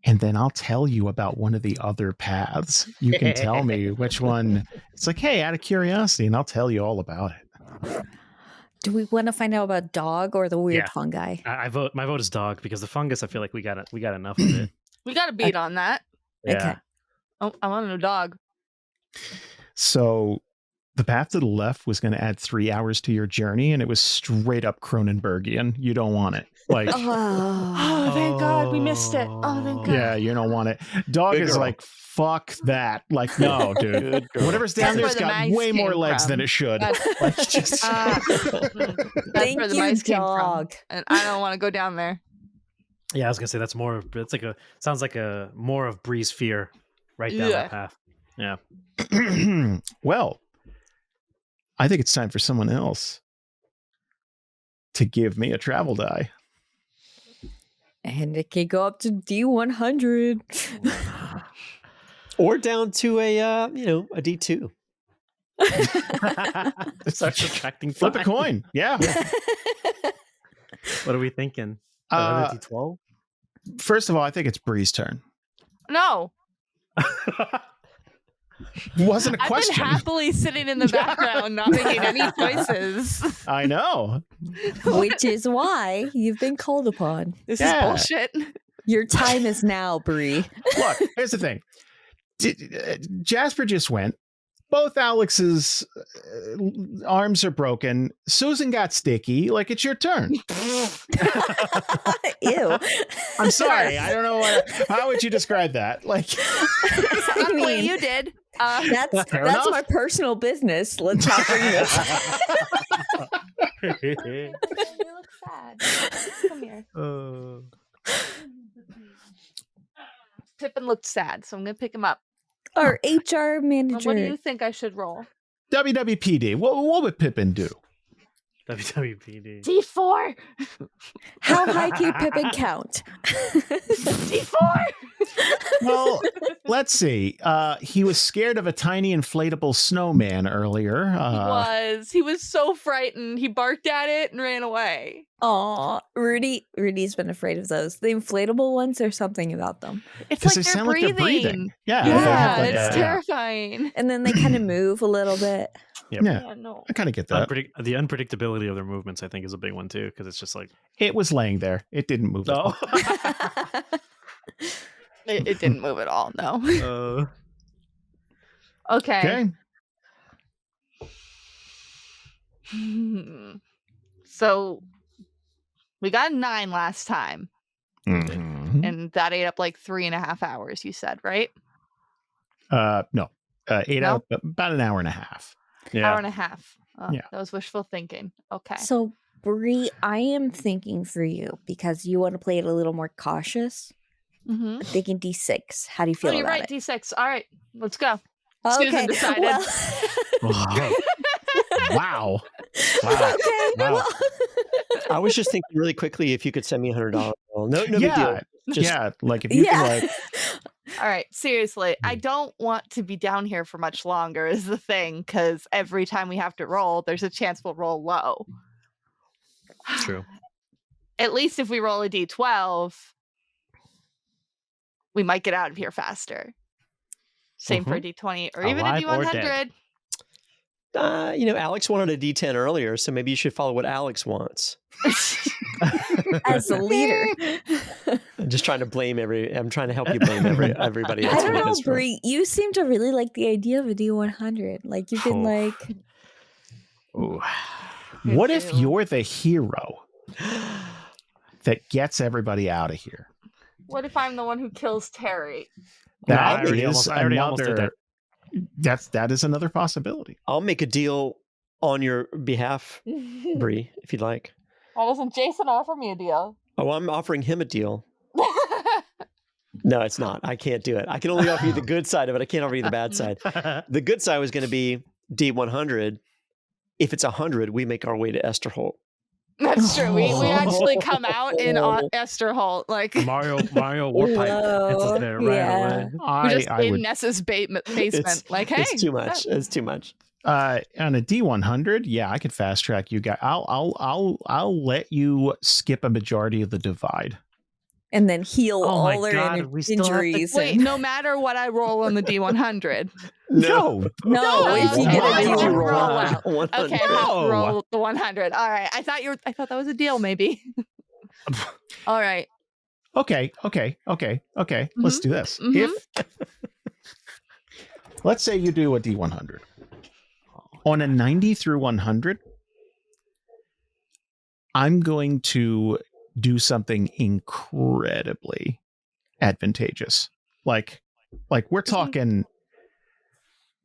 Speaker 1: And then I'll tell you about one of the other paths. You can tell me which one. It's like, hey, out of curiosity, and I'll tell you all about it.
Speaker 5: Do we want to find out about dog or the weird fungi?
Speaker 2: I vote. My vote is dog, because the fungus, I feel like we got enough of it.
Speaker 3: We got a beat on that.
Speaker 2: Yeah.
Speaker 5: Okay.
Speaker 3: Oh, I want a dog.
Speaker 1: So the path to the left was going to add 3 hours to your journey, and it was straight up Cronenbergian. You don't want it. Like,
Speaker 3: oh, thank God we missed it. Oh, thank God.
Speaker 1: Yeah, you don't want it. Dog is like, fuck that. Like, no, dude. Whatever's down there's got way more legs than it should. Like, just...
Speaker 3: That's
Speaker 5: Thank
Speaker 3: where the
Speaker 5: you,
Speaker 3: mice came
Speaker 5: dog.
Speaker 3: from. And I don't want to go down there.
Speaker 2: Yeah, I was gonna say that's more. It's like sounds like a more of Bree's fear right down that path. Yeah.
Speaker 1: Well, I think it's time for someone else to give me a travel die.
Speaker 5: And it can go up to D100.
Speaker 4: Or down to a D2.
Speaker 2: Start subtracting.
Speaker 1: Flip a coin. Yeah.
Speaker 2: What are we thinking? D12?
Speaker 1: First of all, I think it's Bree's turn.
Speaker 3: No.
Speaker 1: Wasn't a question.
Speaker 3: I've been happily sitting in the background, not making any choices.
Speaker 1: I know.
Speaker 5: Which is why you've been called upon.
Speaker 3: This is bullshit.
Speaker 5: Your time is now, Bree.
Speaker 1: Look, here's the thing. Jasper just went. Both Alex's arms are broken. Susan got sticky. Like, it's your turn.
Speaker 5: Ew.
Speaker 1: I'm sorry. I don't know how would you describe that? Like,
Speaker 3: I mean, the way you did.
Speaker 5: That's my personal business. Let's not bring this up.
Speaker 3: You look sad. Come here. Pippin looked sad, so I'm going to pick him up.
Speaker 5: Our HR manager.
Speaker 3: What do you think I should roll?
Speaker 1: WWPD. What would Pippin do?
Speaker 2: WWPD.
Speaker 3: D4.
Speaker 5: How high can Pippin count?
Speaker 3: D4.
Speaker 1: Well, let's see. He was scared of a tiny inflatable snowman earlier.
Speaker 3: He was so frightened. He barked at it and ran away.
Speaker 5: Aw, Rudy's been afraid of those. The inflatable ones, there's something about them.
Speaker 3: It's like
Speaker 1: they sound
Speaker 3: breathing.
Speaker 1: like they're breathing.
Speaker 3: Yeah, it's terrifying.
Speaker 5: And then they kind of move a little bit.
Speaker 2: Yep.
Speaker 1: Yeah,
Speaker 3: no.
Speaker 1: I kind of get that.
Speaker 2: The unpredictability of their movements, I think, is a big one too, because it's just like,
Speaker 1: It was laying there. It didn't move. at all.
Speaker 3: It didn't move at all. No. Okay.
Speaker 1: Okay.
Speaker 3: So we got 9 last time,
Speaker 1: Mhm.
Speaker 3: and that ate up like 3.5 hours. You said, right?
Speaker 1: No. 8
Speaker 3: No?
Speaker 1: out, about an hour and a half.
Speaker 3: Hour and a half.
Speaker 1: Yeah.
Speaker 3: That was wishful thinking. Okay.
Speaker 5: So, Bree, I am thinking for you because you want to play it a little more cautious.
Speaker 3: Mm-hmm.
Speaker 5: I'm thinking D6. How do you feel
Speaker 3: you're
Speaker 5: about
Speaker 3: right.
Speaker 5: it?
Speaker 3: D6. All right. Let's go.
Speaker 5: Okay.
Speaker 3: Susan decided.
Speaker 5: Well,
Speaker 1: Wow.
Speaker 5: okay.
Speaker 1: Wow.
Speaker 5: Well,
Speaker 4: I was just thinking really quickly if you could send me $100. No big deal. Just,
Speaker 1: Yeah. Like if you can like,
Speaker 3: All right. Seriously, I don't want to be down here for much longer is the thing, because every time we have to roll, there's a chance we'll roll low.
Speaker 2: true.
Speaker 3: At least if we roll a D12, we might get out of here faster. Same for a D20 or even a
Speaker 2: Alive or dead.
Speaker 3: D100.
Speaker 4: Alex wanted a D10 earlier, so maybe you should follow what Alex wants.
Speaker 5: as the leader.
Speaker 4: I'm just trying to I'm trying to help you blame everybody else.
Speaker 5: I don't know,
Speaker 4: because-
Speaker 5: Bree. You seem to really like the idea of a D100. Like you've been like,
Speaker 2: Ooh.
Speaker 1: what if
Speaker 3: too.
Speaker 1: you're the hero that gets everybody out of here?
Speaker 3: What if I'm the one who kills Terry?
Speaker 2: No,
Speaker 1: That
Speaker 2: I already
Speaker 1: is
Speaker 2: almost did
Speaker 1: another.
Speaker 2: that.
Speaker 1: That is another possibility.
Speaker 4: I'll make a deal on your behalf, Bree, if you'd like.
Speaker 3: Why doesn't Jason offer me a deal?
Speaker 4: Oh, I'm offering him a deal. No, it's not. I can't do it. I can only offer you the good side of it. I can't offer you the bad side. The good side was going to be D100. If it's 100, we make our way to Esterholt.
Speaker 3: That's true. We actually come out in Esterholt. Like
Speaker 2: Mario Warpipe hits us there right
Speaker 5: Yeah.
Speaker 2: away.
Speaker 3: we're just
Speaker 1: I
Speaker 3: in
Speaker 1: would
Speaker 3: Ness's basement.
Speaker 4: It's-
Speaker 3: Like, hey,
Speaker 4: It's too much. It's too much.
Speaker 1: on a D100. Yeah, I could fast track you guys. I'll let you skip a majority of the divide.
Speaker 5: and then heal
Speaker 2: Oh my
Speaker 5: all their
Speaker 2: God, we still have to-
Speaker 5: injuries.
Speaker 3: Wait,
Speaker 5: and-
Speaker 3: no matter what I roll on the D100.
Speaker 1: No.
Speaker 5: No, if you
Speaker 3: Why
Speaker 5: get a
Speaker 3: did you
Speaker 5: D100.
Speaker 3: roll out?
Speaker 4: 100.
Speaker 3: Okay, I have to
Speaker 1: No.
Speaker 3: roll the 100. All right. I thought that was a deal, maybe. All right.
Speaker 1: Okay. Let's do this.
Speaker 3: Mhm.
Speaker 1: If let's say you do a D100 on a 90 through 100, I'm going to do something incredibly advantageous. Like we're talking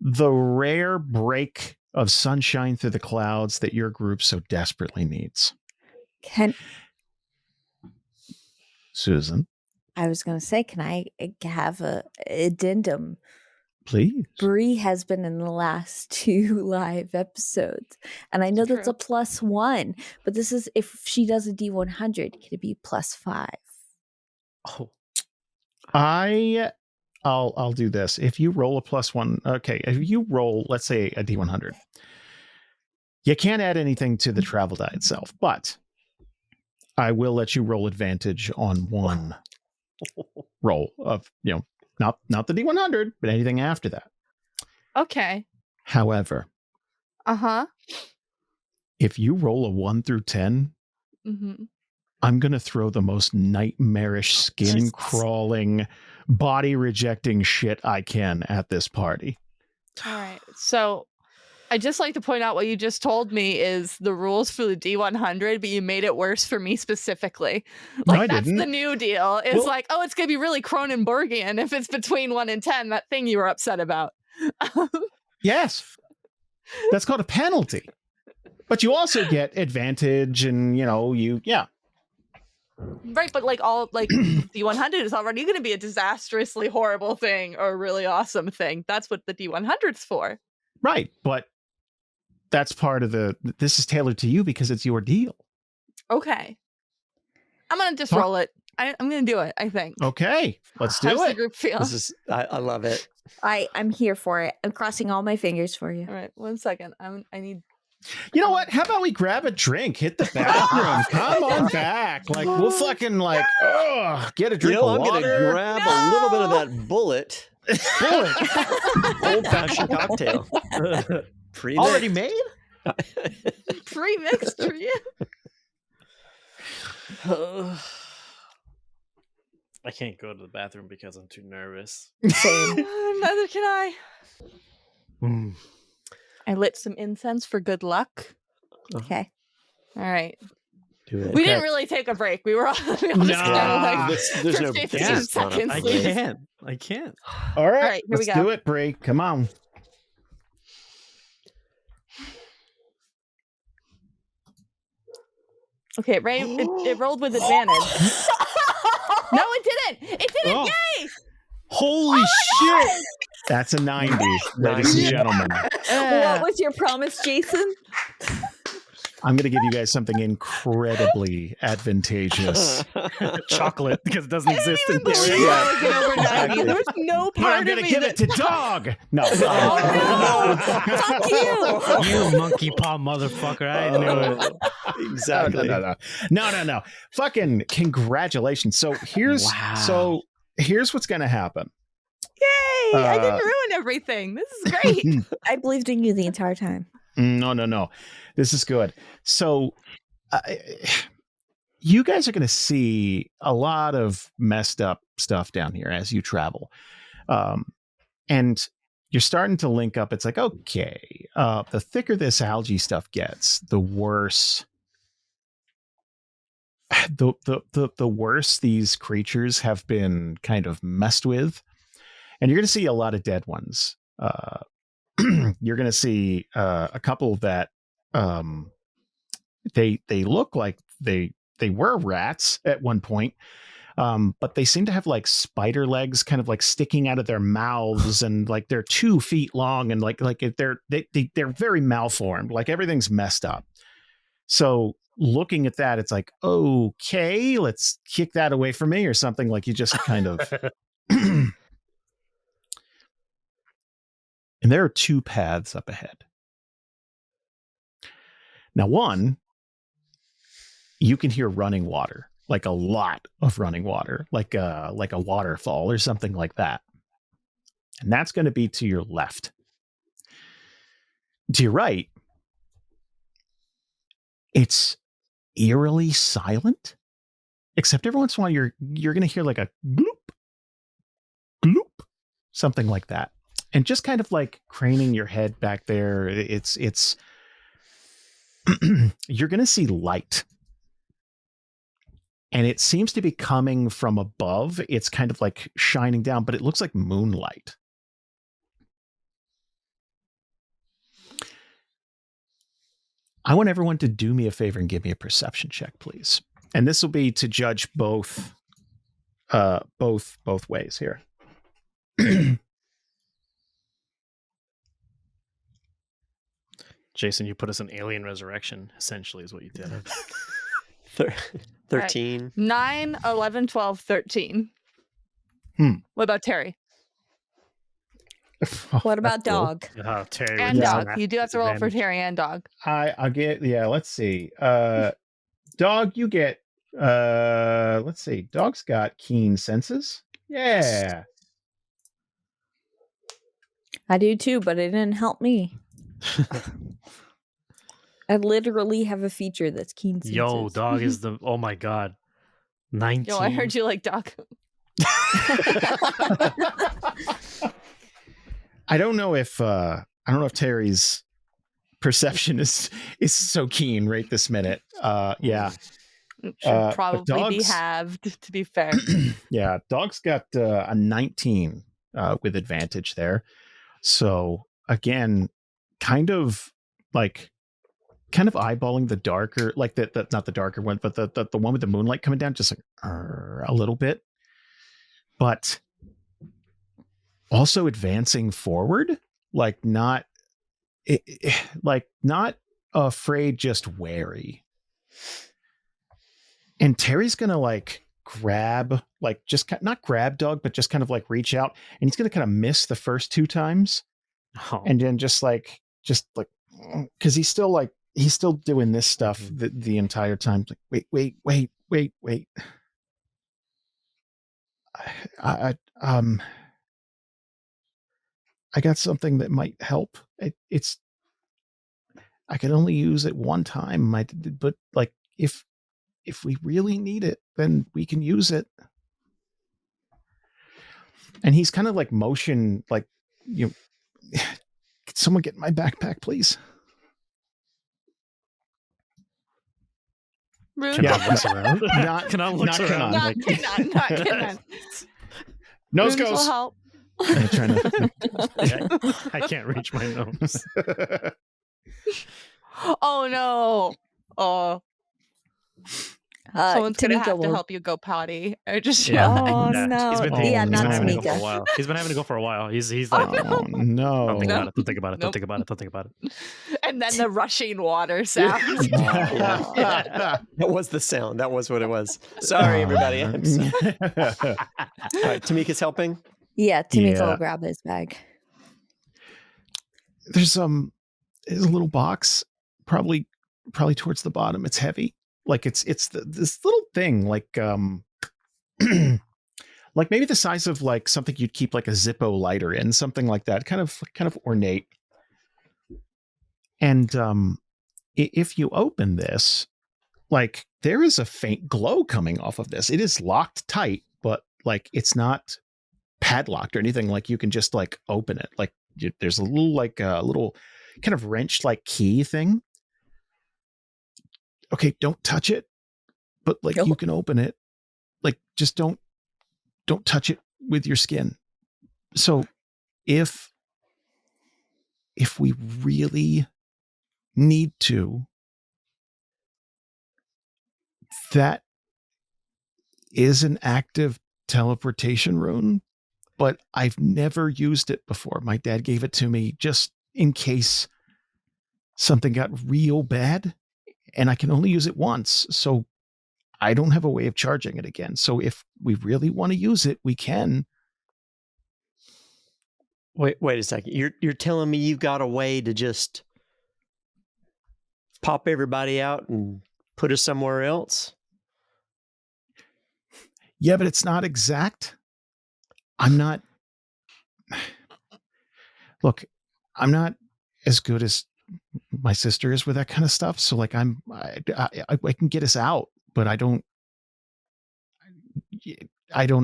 Speaker 1: the rare break of sunshine through the clouds that your group so desperately needs.
Speaker 5: Can
Speaker 1: Susan,
Speaker 5: I was going to say, can I have a addendum?
Speaker 1: please.
Speaker 5: Bree has been in the last 2 live episodes, and I know that's
Speaker 3: True.
Speaker 5: a +1, but this is if she does a D100, could it be +5?
Speaker 4: Oh,
Speaker 1: I'll do this. If you roll a +1, okay. If you roll, let's say a D100, you can't add anything to the travel die itself, but I will let you roll advantage on one roll of not the D100, but anything after that.
Speaker 3: Okay.
Speaker 1: However,
Speaker 3: Uh-huh.
Speaker 1: if you roll a 1 through 10,
Speaker 3: Mm-hmm.
Speaker 1: I'm going to throw the most nightmarish, skin crawling, body rejecting shit I can at this party.
Speaker 3: All right. So I just like to point out what you just told me is the rules for the D100, but you made it worse for me specifically.
Speaker 1: No,
Speaker 3: Like
Speaker 1: I
Speaker 3: that's
Speaker 1: didn't.
Speaker 3: the new deal. It's
Speaker 4: Well-
Speaker 3: like, oh, it's gonna be really Cronenbergian if it's between 1 and 10. That thing you were upset about.
Speaker 1: Yes. That's called a penalty. But you also get advantage and, yeah.
Speaker 3: Right, but D100 is already going to be a disastrously horrible thing or a really awesome thing. That's what the D100's for.
Speaker 1: Right. But that's part of this is tailored to you because it's your deal.
Speaker 3: Okay. I'm going to just
Speaker 1: Talk-
Speaker 3: roll it. I'm going to do it, I think.
Speaker 1: Okay. Let's do
Speaker 3: How's the
Speaker 1: it.
Speaker 3: group feel?
Speaker 4: I love it.
Speaker 5: I'm here for it. I'm crossing all my fingers for you.
Speaker 3: All right, 1 second. I need.
Speaker 1: You know what? How about we grab a drink, hit the bathroom, come on back. We'll fucking get a drink of
Speaker 4: I'm going to
Speaker 1: water.
Speaker 4: grab a little bit of that bullet. Old fashioned cocktail.
Speaker 1: Already made?
Speaker 3: Pre-mixed for you.
Speaker 2: I can't go to the bathroom because I'm too nervous.
Speaker 5: Same.
Speaker 3: Neither can I.
Speaker 2: Mm.
Speaker 3: I lit some incense for good luck.
Speaker 5: Okay.
Speaker 3: All right.
Speaker 4: Do it.
Speaker 3: We didn't really take a break. We were all, we all just kind of like
Speaker 4: There's no
Speaker 3: 15
Speaker 4: this is not a
Speaker 3: seconds.
Speaker 2: I
Speaker 4: break.
Speaker 2: can't.
Speaker 1: All right,
Speaker 3: right, here we
Speaker 1: let's
Speaker 3: go.
Speaker 1: do it, break. Come on.
Speaker 3: Okay, Ray, it rolled with advantage. No, it didn't. It didn't.
Speaker 1: Oh.
Speaker 3: Yay!
Speaker 1: Holy shit! That's a 90, ladies and gentlemen.
Speaker 5: What was your promise, Jason?
Speaker 1: I'm going to give you guys something incredibly advantageous.
Speaker 2: Chocolate, because it doesn't
Speaker 3: I didn't
Speaker 2: exist
Speaker 3: even
Speaker 2: in
Speaker 3: believe
Speaker 2: dairy.
Speaker 3: I would get over 90. There was no
Speaker 1: But
Speaker 3: part
Speaker 1: I'm
Speaker 3: of
Speaker 1: going to
Speaker 3: me
Speaker 1: give
Speaker 3: that...
Speaker 1: it to Dog. No.
Speaker 5: Oh, no. Fuck you.
Speaker 2: You monkey paw motherfucker. I knew it.
Speaker 4: Exactly.
Speaker 1: No. Fucking congratulations. So here's what's going to happen.
Speaker 3: Yay! I didn't ruin everything. This is great.
Speaker 5: I believed in you the entire time.
Speaker 1: No. This is good. So you guys are going to see a lot of messed up stuff down here as you travel. And you're starting to link up. It's like, okay, the thicker this algae stuff gets, the worse the worse these creatures have been kind of messed with. And you're going to see a lot of dead ones. You're going to see a couple that they look like they were rats at one point, but they seem to have like spider legs kind of like sticking out of their mouths, and like they're 2 feet long, and like they're very malformed, like everything's messed up. So looking at that, it's like, okay, let's kick that away from me or something. Like you just kind of and there are 2 paths up ahead. Now, one, you can hear running water, like a lot of running water, like a waterfall or something like that. And that's going to be to your left. To your right, it's eerily silent, except every once in a while you're going to hear like a gloop, gloop, something like that. And just kind of like craning your head back there, it's you're going to see light. And it seems to be coming from above. It's kind of like shining down, but it looks like moonlight. I want everyone to do me a favor and give me a perception check, please. And this will be to judge both ways here.
Speaker 2: Jason, you put us in Alien Resurrection, essentially, is what you did.
Speaker 4: 13.
Speaker 3: 9, 11, 12, 13. What about Terry?
Speaker 5: What about Dog?
Speaker 2: Terry
Speaker 3: And
Speaker 2: with
Speaker 3: Dog.
Speaker 2: some
Speaker 3: You do have to roll for
Speaker 2: advantage.
Speaker 3: Terry and Dog.
Speaker 1: I'll get, let's see. Dog, you get, let's see. Dog's got keen senses. Yeah.
Speaker 5: I do too, but it didn't help me. I literally have a feature that's keen senses.
Speaker 2: Yo, Dog is the, oh my God. 19.
Speaker 3: Yo, I heard you like Dog.
Speaker 1: I don't know if Terry's perception is so keen right this minute. Yeah.
Speaker 3: Should probably be
Speaker 1: Dog's-
Speaker 3: halved, to be fair.
Speaker 1: Yeah, Dog's got a 19 with advantage there. So again, kind of eyeballing the darker, like the not the darker one, but the one with the moonlight coming down, just like a little bit, but also advancing forward, like not afraid, just wary. And Terry's gonna like grab, like just not grab Dog, but just kind of like reach out, and he's gonna kind of miss the first 2 times, and then just like because he's still doing this stuff the entire time. Like, wait. I got something that might help. It's I can only use it one time. But like if we really need it, then we can use it. And he's kind of like motion, like, you know, can someone get my backpack, please?
Speaker 3: Rune,
Speaker 2: Kanan looks around.
Speaker 1: Not
Speaker 2: Kanan looks
Speaker 1: not
Speaker 2: around.
Speaker 1: Kanan.
Speaker 3: not Kanan, not Kanan.
Speaker 1: Nose
Speaker 3: Runes will
Speaker 1: goes.
Speaker 3: help.
Speaker 1: I'm trying to.
Speaker 2: I can't reach my nose.
Speaker 3: Oh no! Oh, someone's gonna
Speaker 5: Tamika
Speaker 3: have to
Speaker 5: will-
Speaker 3: help you go potty. Or just
Speaker 2: Yeah.
Speaker 5: Oh,
Speaker 2: Yeah.
Speaker 5: no.
Speaker 2: He's been,
Speaker 5: Yeah,
Speaker 2: he's
Speaker 5: not
Speaker 2: been having to go
Speaker 5: Tamika.
Speaker 2: for a while. He's been having to go for a while. He's like,
Speaker 1: Oh no!
Speaker 2: don't think
Speaker 3: No.
Speaker 2: about it. Don't think about it. Don't
Speaker 3: Nope.
Speaker 2: think about it. Don't think about it.
Speaker 3: and then the rushing water sound.
Speaker 4: Yeah. That was the sound. That was what it was. Sorry, everybody. I'm sorry. All right, Tamika's helping.
Speaker 5: Yeah, Tamika
Speaker 1: Yeah.
Speaker 5: will grab his bag.
Speaker 1: There's a little box, probably towards the bottom. It's heavy, like it's this little thing, like like maybe the size of like something you'd keep like a Zippo lighter in, something like that, kind of ornate. And if you open this, like there is a faint glow coming off of this. It is locked tight, but like it's not padlocked or anything. Like you can just like open it. Like there's a little kind of wrench like key thing. Okay, don't touch it, but like
Speaker 5: Nope.
Speaker 1: you can open it. Like just don't touch it with your skin. So if we really need to, that is an active teleportation rune, but I've never used it before. My dad gave it to me just in case something got real bad, and I can only use it once. So I don't have a way of charging it again. So if we really want to use it, we can.
Speaker 4: Wait a second. You're telling me you've got a way to just pop everybody out and put us somewhere else?
Speaker 1: Yeah, but it's not exact. I'm not. Look, I'm not as good as my sister is with that kind of stuff. So like I can get us out, but I don't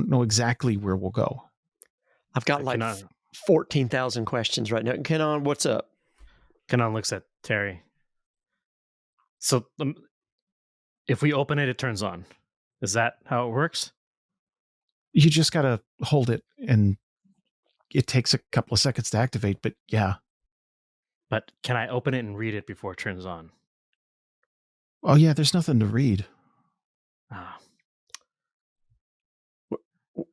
Speaker 1: know exactly where we'll go.
Speaker 4: I've got like
Speaker 2: Kanan,
Speaker 4: 14,000 questions right now. Kanan, what's up?
Speaker 2: Kanan looks at Terry. So if we open it, it turns on. Is that how it works?
Speaker 1: You just got to hold it, and it takes a couple of seconds to activate, but yeah.
Speaker 2: But can I open it and read it before it turns on?
Speaker 1: Oh yeah, there's nothing to read.
Speaker 2: Ah,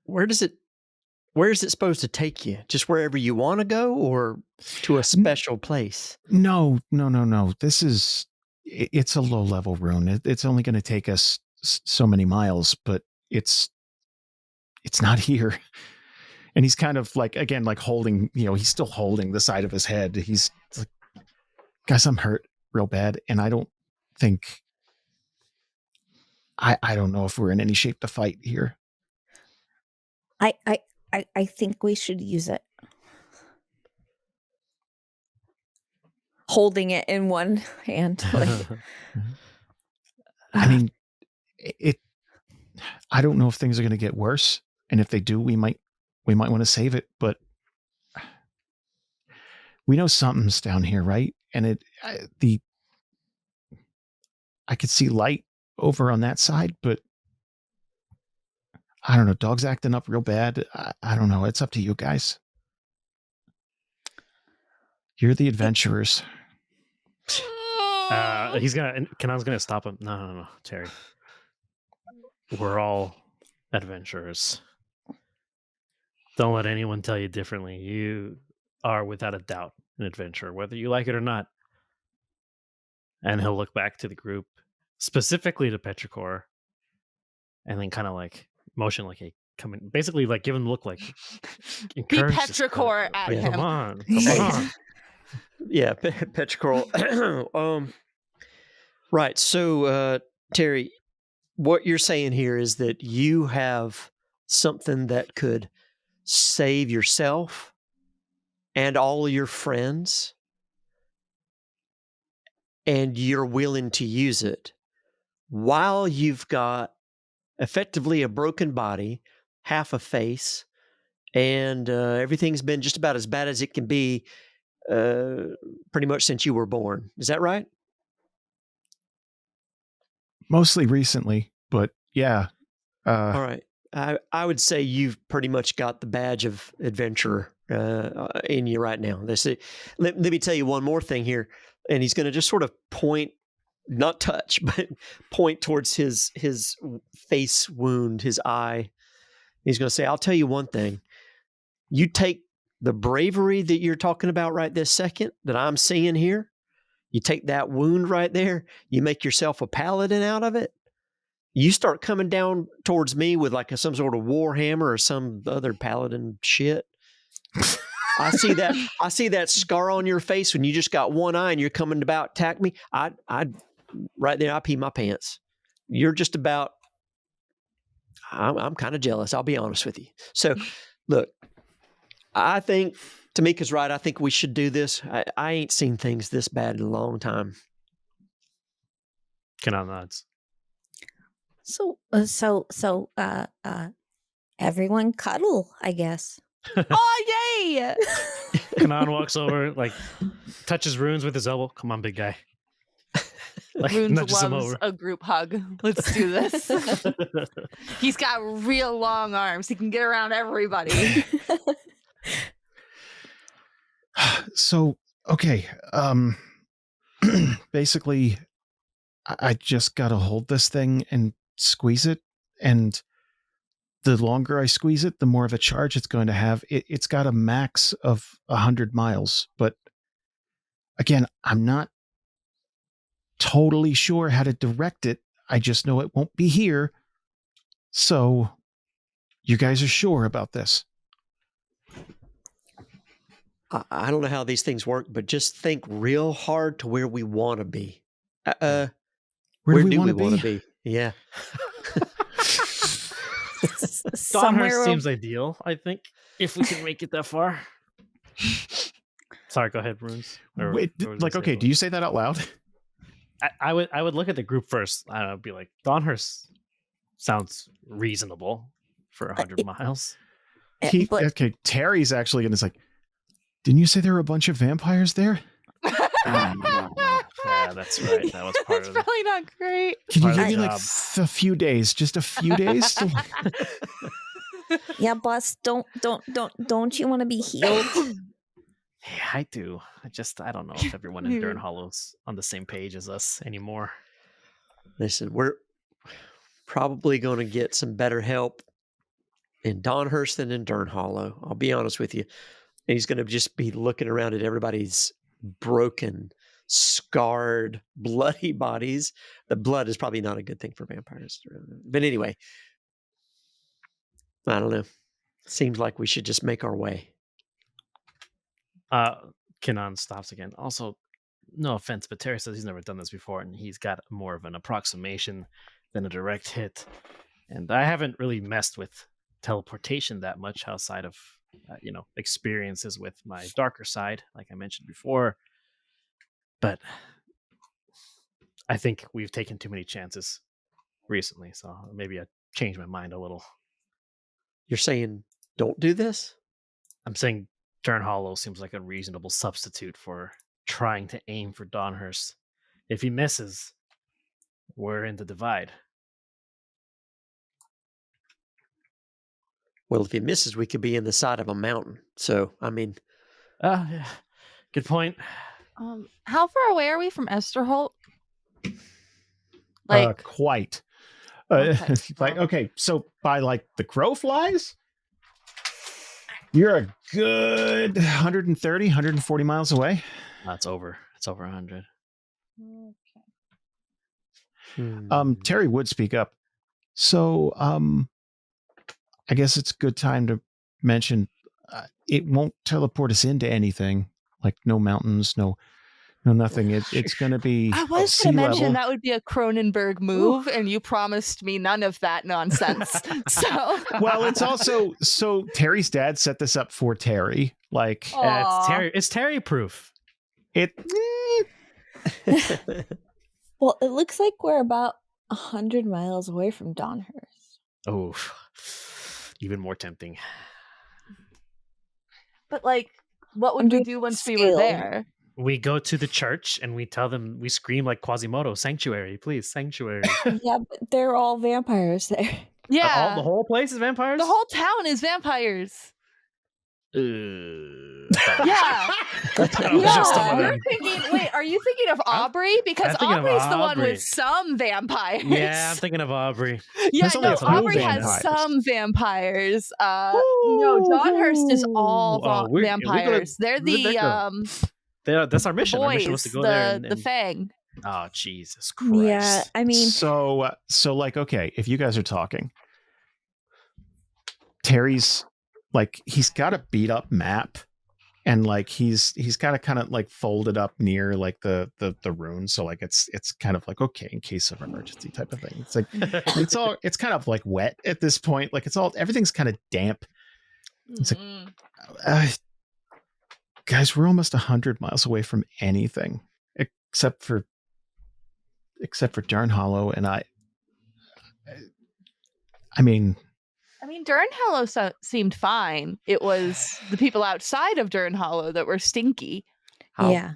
Speaker 4: Where is it supposed to take you? Just wherever you want to go, or to a special place?
Speaker 1: No. It's a low level rune. It's only going to take us so many miles, but it's not here. And he's kind of like, again, like holding, he's still holding the side of his head. He's like, guys, I'm hurt real bad. And I don't think, I don't know if we're in any shape to fight here.
Speaker 5: I think we should use it. Holding it in one hand. Like,
Speaker 1: I mean, I don't know if things are going to get worse. And if they do, we might want to save it, but we know something's down here, right? And I could see light over on that side, but I don't know. Dog's acting up real bad. I don't know. It's up to you guys. You're the adventurers.
Speaker 2: Kanan's gonna stop him. No, Terry. We're all adventurers. Don't let anyone tell you differently. You are without a doubt an adventurer, whether you like it or not. And he'll look back to the group, specifically to Petrichor, and then kind of like motion like a come in, basically like give him the look like
Speaker 3: Be
Speaker 2: encourage this
Speaker 3: Petrichor
Speaker 2: guy.
Speaker 3: at
Speaker 2: Yeah,
Speaker 3: him.
Speaker 2: Come on.
Speaker 4: Yeah, Petrichor. Right. So, Terry, what you're saying here is that you have something that could save yourself and all of your friends, and you're willing to use it while you've got effectively a broken body, half a face, and everything's been just about as bad as it can be pretty much since you were born. Is that right?
Speaker 1: Mostly recently, but yeah.
Speaker 4: All right. I would say you've pretty much got the badge of adventurer in you right now. Let me tell you one more thing here. And he's going to just sort of point, not touch, but point towards his face wound, his eye. He's going to say, I'll tell you one thing. You take the bravery that you're talking about right this second that I'm seeing here, you take that wound right there, you make yourself a paladin out of it, you start coming down towards me with like some sort of war hammer or some other paladin shit. I see that scar on your face when you just got one eye and you're coming to about attack me. I right there, I pee my pants. You're just about, I'm kind of jealous. I'll be honest with you. So look, I think Tamika's right. I think we should do this. I ain't seen things this bad in a long time.
Speaker 2: Kanan nods.
Speaker 5: So, everyone cuddle, I guess.
Speaker 3: Oh, yay!
Speaker 2: Kanan walks over, like, touches Runes with his elbow. Come on, big guy. Like,
Speaker 3: Runes
Speaker 2: nudges him
Speaker 3: loves
Speaker 2: over.
Speaker 3: a group hug. Let's do this. He's got real long arms. He can get around everybody.
Speaker 1: So, okay. Basically, I just got to hold this thing and squeeze it. And the longer I squeeze it, the more of a charge it's going to have. It's got a max of 100 miles. But again, I'm not totally sure how to direct it. I just know it won't be here. So you guys are sure about this?
Speaker 4: I don't know how these things work, but just think real hard to where we want to be. Where do we want to be? Yeah.
Speaker 2: Dawnhurst seems ideal, I think, if we can make it that far. Sorry, go ahead, Runes.
Speaker 1: Wait, like, okay, do you say that out loud?
Speaker 2: I would look at the group first. I don't know, be like, Dawnhurst sounds reasonable for 100 miles.
Speaker 1: Okay, Terry's actually going to like, didn't you say there were a bunch of vampires there?
Speaker 2: Yeah, that's right. That was part
Speaker 3: That's
Speaker 2: of it.
Speaker 3: probably not great.
Speaker 1: Can you give me like a few days? Just a few days?
Speaker 5: Yeah, boss, don't you want to be healed?
Speaker 2: Yeah, I do. I don't know if everyone in Dern Hollow's on the same page as us anymore.
Speaker 4: Listen, we're probably going to get some better help in Dawnhurst than in Dern Hollow. I'll be honest with you. And he's going to just be looking around at everybody's broken, scarred, bloody bodies. The blood is probably not a good thing for vampires. But anyway, I don't know. Seems like we should just make our way.
Speaker 2: Kanan stops again. Also, no offense, but Terry says he's never done this before, and he's got more of an approximation than a direct hit. And I haven't really messed with teleportation that much outside of experiences with my darker side, like I mentioned before. But I think we've taken too many chances recently, so maybe I changed my mind a little.
Speaker 4: You're saying don't do this?
Speaker 2: I'm saying Dern Hollow seems like a reasonable substitute for trying to aim for Dawnhurst. If he misses, we're in the divide.
Speaker 4: Well, if he misses, we could be in the side of a mountain. So, I mean...
Speaker 2: Yeah. Good point.
Speaker 3: How far away are we from Esterholt? Like,
Speaker 1: quite.
Speaker 3: Okay.
Speaker 1: Like, okay, so by like the crow flies, you're a good 130, 140 miles away.
Speaker 2: That's over. It's over 100.
Speaker 1: Terry would speak up. So, I guess it's a good time to mention it won't teleport us into anything, like no mountains, no nothing. It's going to be
Speaker 3: I was going to mention that would be a Cronenberg move, and you promised me none of that nonsense. So,
Speaker 1: well, it's also so Terry's dad set this up for Terry. Like,
Speaker 2: it's Terry proof.
Speaker 5: Well, it looks like we're about 100 miles away from Donhurst.
Speaker 2: Oh, even more tempting.
Speaker 3: But like, what would
Speaker 5: I'm
Speaker 3: we
Speaker 5: doing
Speaker 3: do once we were
Speaker 5: scale.
Speaker 3: there?
Speaker 2: We go to the church and we tell them, we scream like Quasimodo, sanctuary, please, sanctuary.
Speaker 5: Yeah, but they're all vampires there.
Speaker 3: Yeah,
Speaker 2: The whole place is vampires?
Speaker 3: the whole town is vampires. Yeah.
Speaker 2: Just some of
Speaker 5: Yeah.
Speaker 2: them.
Speaker 3: Wait, are you thinking of Aubrey? Because
Speaker 2: I'm thinking of
Speaker 3: Aubrey's the one
Speaker 2: Aubrey.
Speaker 3: with some vampires.
Speaker 2: Yeah, I'm thinking of Aubrey.
Speaker 3: Yeah,
Speaker 1: There's only
Speaker 3: no,
Speaker 1: a few
Speaker 3: Aubrey
Speaker 1: vampires.
Speaker 3: has some vampires. No, Donhurst is all vampires. They're the
Speaker 2: That's our mission. Our mission was to
Speaker 3: boys,
Speaker 2: go there.
Speaker 3: the Fang.
Speaker 2: Oh, Jesus Christ.
Speaker 5: Yeah, I mean,
Speaker 1: So like, okay, if you guys are talking, Terry's like, he's got a beat up map, and like he's got it kind of like folded up near like the rune, so like it's kind of like, okay, in case of emergency type of thing. It's like it's kind of like wet at this point, like everything's kind of damp. It's like, guys, we're almost 100 miles away from anything except for Darn Hollow, and I mean,
Speaker 3: Dern Hollow seemed fine. It was the people outside of Dern Hollow that were stinky.
Speaker 5: yeah.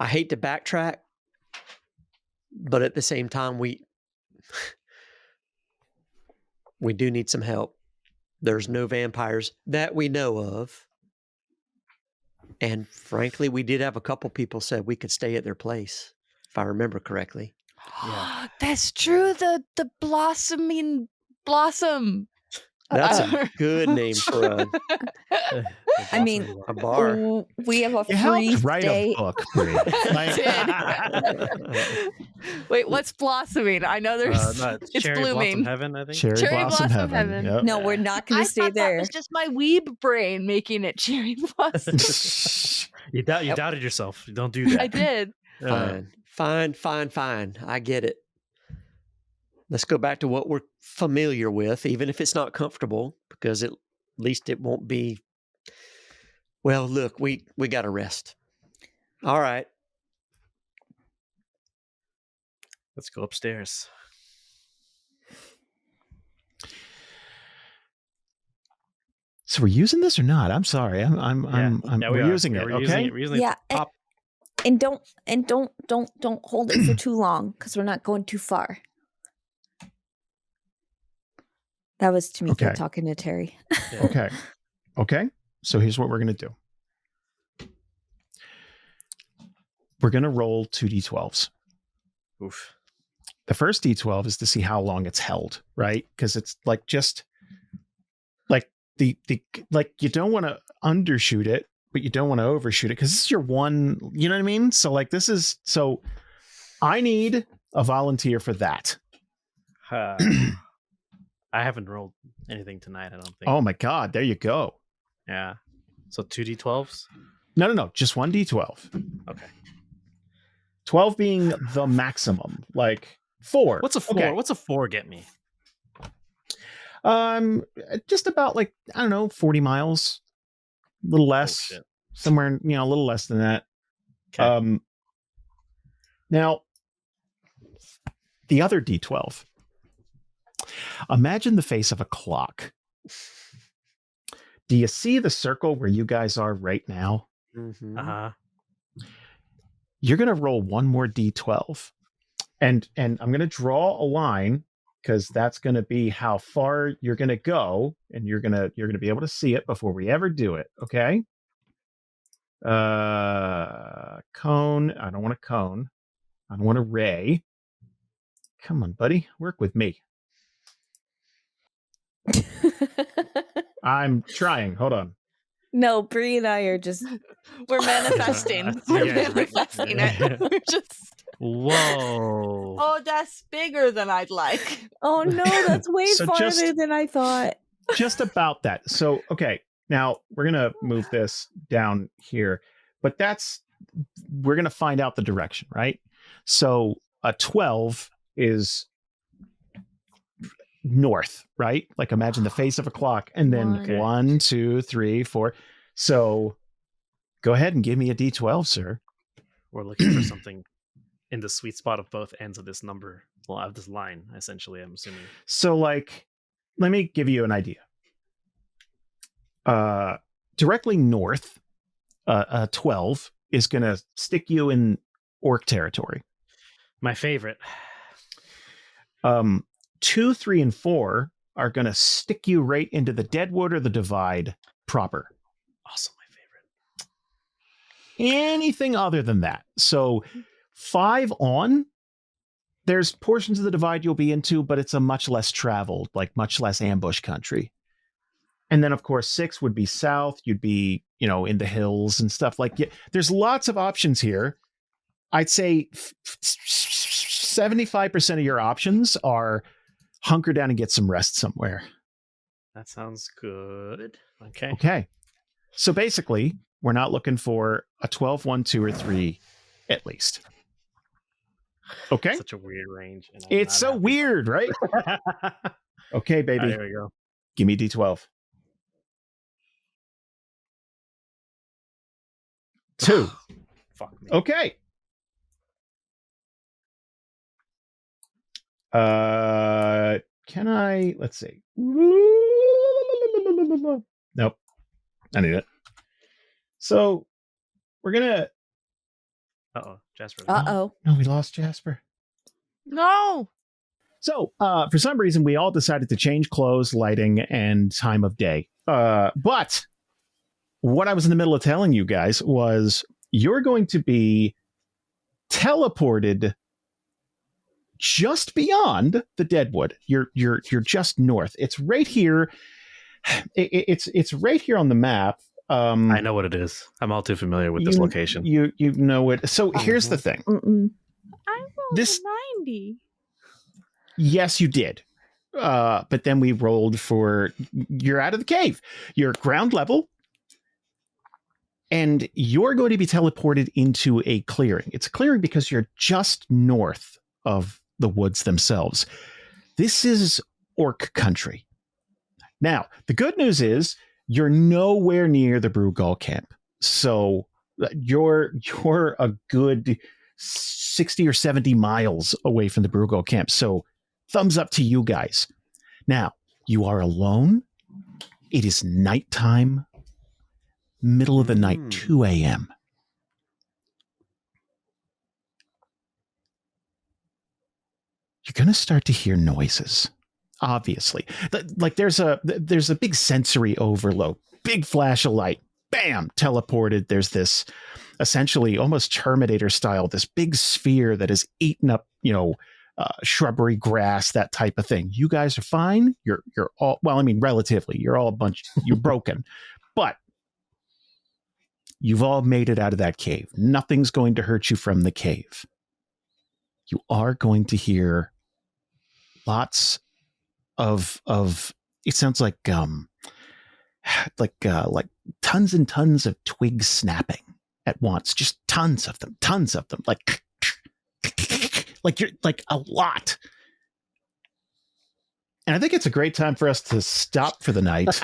Speaker 4: I hate to backtrack, but at the same time, we do need some help. There's no vampires that we know of. And frankly, we did have a couple people said we could stay at their place, if I remember correctly.
Speaker 2: Yeah.
Speaker 3: That's true. The blossoming blossom.
Speaker 4: That's a good name for
Speaker 5: I mean,
Speaker 4: a bar.
Speaker 5: We have a
Speaker 1: you
Speaker 5: free
Speaker 1: helped write
Speaker 5: stay.
Speaker 1: a book, Brie. Like,
Speaker 3: Wait, what's blossoming? I know there's it's
Speaker 2: Cherry
Speaker 3: blooming.
Speaker 2: Blossom Heaven, I think.
Speaker 1: Cherry Blossom Heaven. Yep.
Speaker 5: No, we're not going
Speaker 3: I
Speaker 5: to stay
Speaker 3: thought that
Speaker 5: there.
Speaker 3: was just my weeb brain making it cherry blossom.
Speaker 2: You doubted yourself. Don't do that.
Speaker 3: I did.
Speaker 4: Fine. I get it. Let's go back to what we're familiar with, even if it's not comfortable, because at least it won't be. Well, look, we got to rest. All right.
Speaker 2: Let's go upstairs.
Speaker 1: So we're using this or not? I'm sorry. We're using it.
Speaker 2: We're
Speaker 1: Okay.
Speaker 2: using it.
Speaker 5: Yeah,
Speaker 2: Pop.
Speaker 5: and don't hold it for too long because we're not going too far. That was Tamika
Speaker 1: Okay.
Speaker 5: talking to Terry.
Speaker 1: Okay. So here's what we're going to do. We're going to roll 2d12s.
Speaker 2: Oof.
Speaker 1: The first d12 is to see how long it's held, right? Because it's like just like the like you don't want to undershoot it, but you don't want to overshoot it because this is your one, you know what I mean? So like this is, so I need a volunteer for that.
Speaker 2: I haven't rolled anything tonight, I don't think.
Speaker 1: Oh my God, there you go.
Speaker 2: Yeah. So 2d12s?
Speaker 1: No, just one d12.
Speaker 2: Okay.
Speaker 1: 12 being the maximum, like 4.
Speaker 2: What's a 4?
Speaker 1: Okay.
Speaker 2: What's a 4 get me?
Speaker 1: Just about like, I don't know, 40 miles, a little less,
Speaker 2: Oh, shit.
Speaker 1: somewhere, a little less than that.
Speaker 2: Okay.
Speaker 1: Now, the other d12. Imagine the face of a clock. Do you see the circle where you guys are right now?
Speaker 4: Mm-hmm.
Speaker 2: Uh-huh.
Speaker 1: You're going to roll one more d12. And I'm going to draw a line because that's going to be how far you're going to go, and you're going to be able to see it before we ever do it, okay? Cone, I don't want a cone. I don't want a ray. Come on, buddy, work with me. I'm trying. Hold on.
Speaker 5: No, Bree and I are just.
Speaker 3: We're manifesting. We're manifesting it. We're just.
Speaker 2: Whoa.
Speaker 3: Oh, that's bigger than I'd like.
Speaker 5: Oh no, that's way
Speaker 1: So
Speaker 5: farther
Speaker 1: just-
Speaker 5: than I thought.
Speaker 1: Just about that. So, okay, now we're going to move this down here, but we're going to find out the direction, right? So a 12 is north, right? Like imagine the face of a clock, and then
Speaker 5: Okay.
Speaker 1: 1, 2, 3, 4. So go ahead and give me a D12, sir.
Speaker 2: We're looking for something in the sweet spot of both ends of this number, well, of this line, essentially, I'm assuming.
Speaker 1: So, like, let me give you an idea. Directly north, 12 is going to stick you in orc territory.
Speaker 2: My favorite.
Speaker 1: 2, 3, and 4 are going to stick you right into the Deadwood or the Divide proper.
Speaker 2: Also my favorite.
Speaker 1: Anything other than that. So 5 on, there's portions of the Divide you'll be into, but it's a much less traveled, like much less ambush country. And then, of course, 6 would be south. You'd be, in the hills and stuff. Like, there's lots of options here. I'd say 75% of your options are hunker down and get some rest somewhere.
Speaker 2: That sounds good. Okay.
Speaker 1: Okay. So basically, we're not looking for a 12, 1, 2, or 3 at least. Okay.
Speaker 2: Such a weird range. And
Speaker 1: It's so weird, right? Okay, baby.
Speaker 2: There we go.
Speaker 1: Give me D12. 2.
Speaker 2: Fuck me.
Speaker 1: Okay. Can I? Let's see. Nope. I need it. So we're gonna.
Speaker 2: Uh-oh. Jasper.
Speaker 5: Uh-oh.
Speaker 1: No, we lost Jasper.
Speaker 3: No.
Speaker 1: So for some reason, we all decided to change clothes, lighting, and time of day. But what I was in the middle of telling you guys was you're going to be teleported just beyond the Deadwood. You're just north. It's right here. It's right here on the map.
Speaker 2: I know what it is. I'm all too familiar with this location.
Speaker 1: You know it. So here's the thing.
Speaker 5: Mm-mm.
Speaker 3: I rolled
Speaker 1: This-
Speaker 3: a 90.
Speaker 1: Yes, you did. But then we rolled for you're out of the cave. You're ground level. And you're going to be teleported into a clearing. It's a clearing because you're just north of the woods themselves. This is orc country. Now, the good news is you're nowhere near the Brugal camp. So you're a good 60 or 70 miles away from the Brugal camp. So thumbs up to you guys. Now, you are alone. It is nighttime. Middle of the night, 2 a.m. You're going to start to hear noises, obviously. Like there's a big sensory overload, big flash of light, bam, teleported. There's this essentially almost Terminator style, this big sphere that has eaten up, shrubbery, grass, that type of thing. You guys are fine. You're all, well, I mean, relatively, you're all you're broken, but you've all made it out of that cave. Nothing's going to hurt you from the cave. You are going to hear lots of it sounds like tons and tons of twigs snapping at once. Just tons of them. Like you're like a lot. And I think it's a great time for us to stop for the night.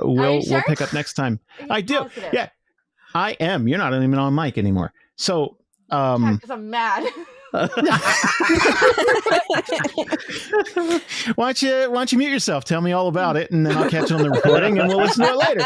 Speaker 1: We'll pick up next time. I do.
Speaker 3: Positive?
Speaker 1: Yeah, I am. You're not even on mic anymore. So,
Speaker 3: Because I'm mad.
Speaker 1: why don't you mute yourself? Tell me all about it, and then I'll catch you on the recording, and we'll listen to it later.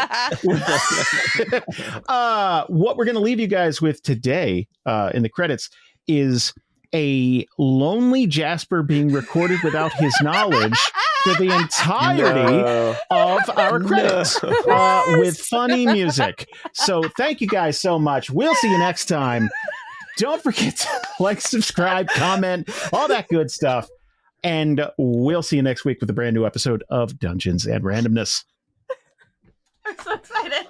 Speaker 1: What we're going to leave you guys with today in the credits is a lonely Jasper being recorded without his knowledge for the entirety of our credits with funny music. So thank you guys so much. We'll see you next time. Don't forget to like, subscribe, comment, all that good stuff. And we'll see you next week with a brand new episode of Dungeons and Randomness.
Speaker 3: I'm so excited.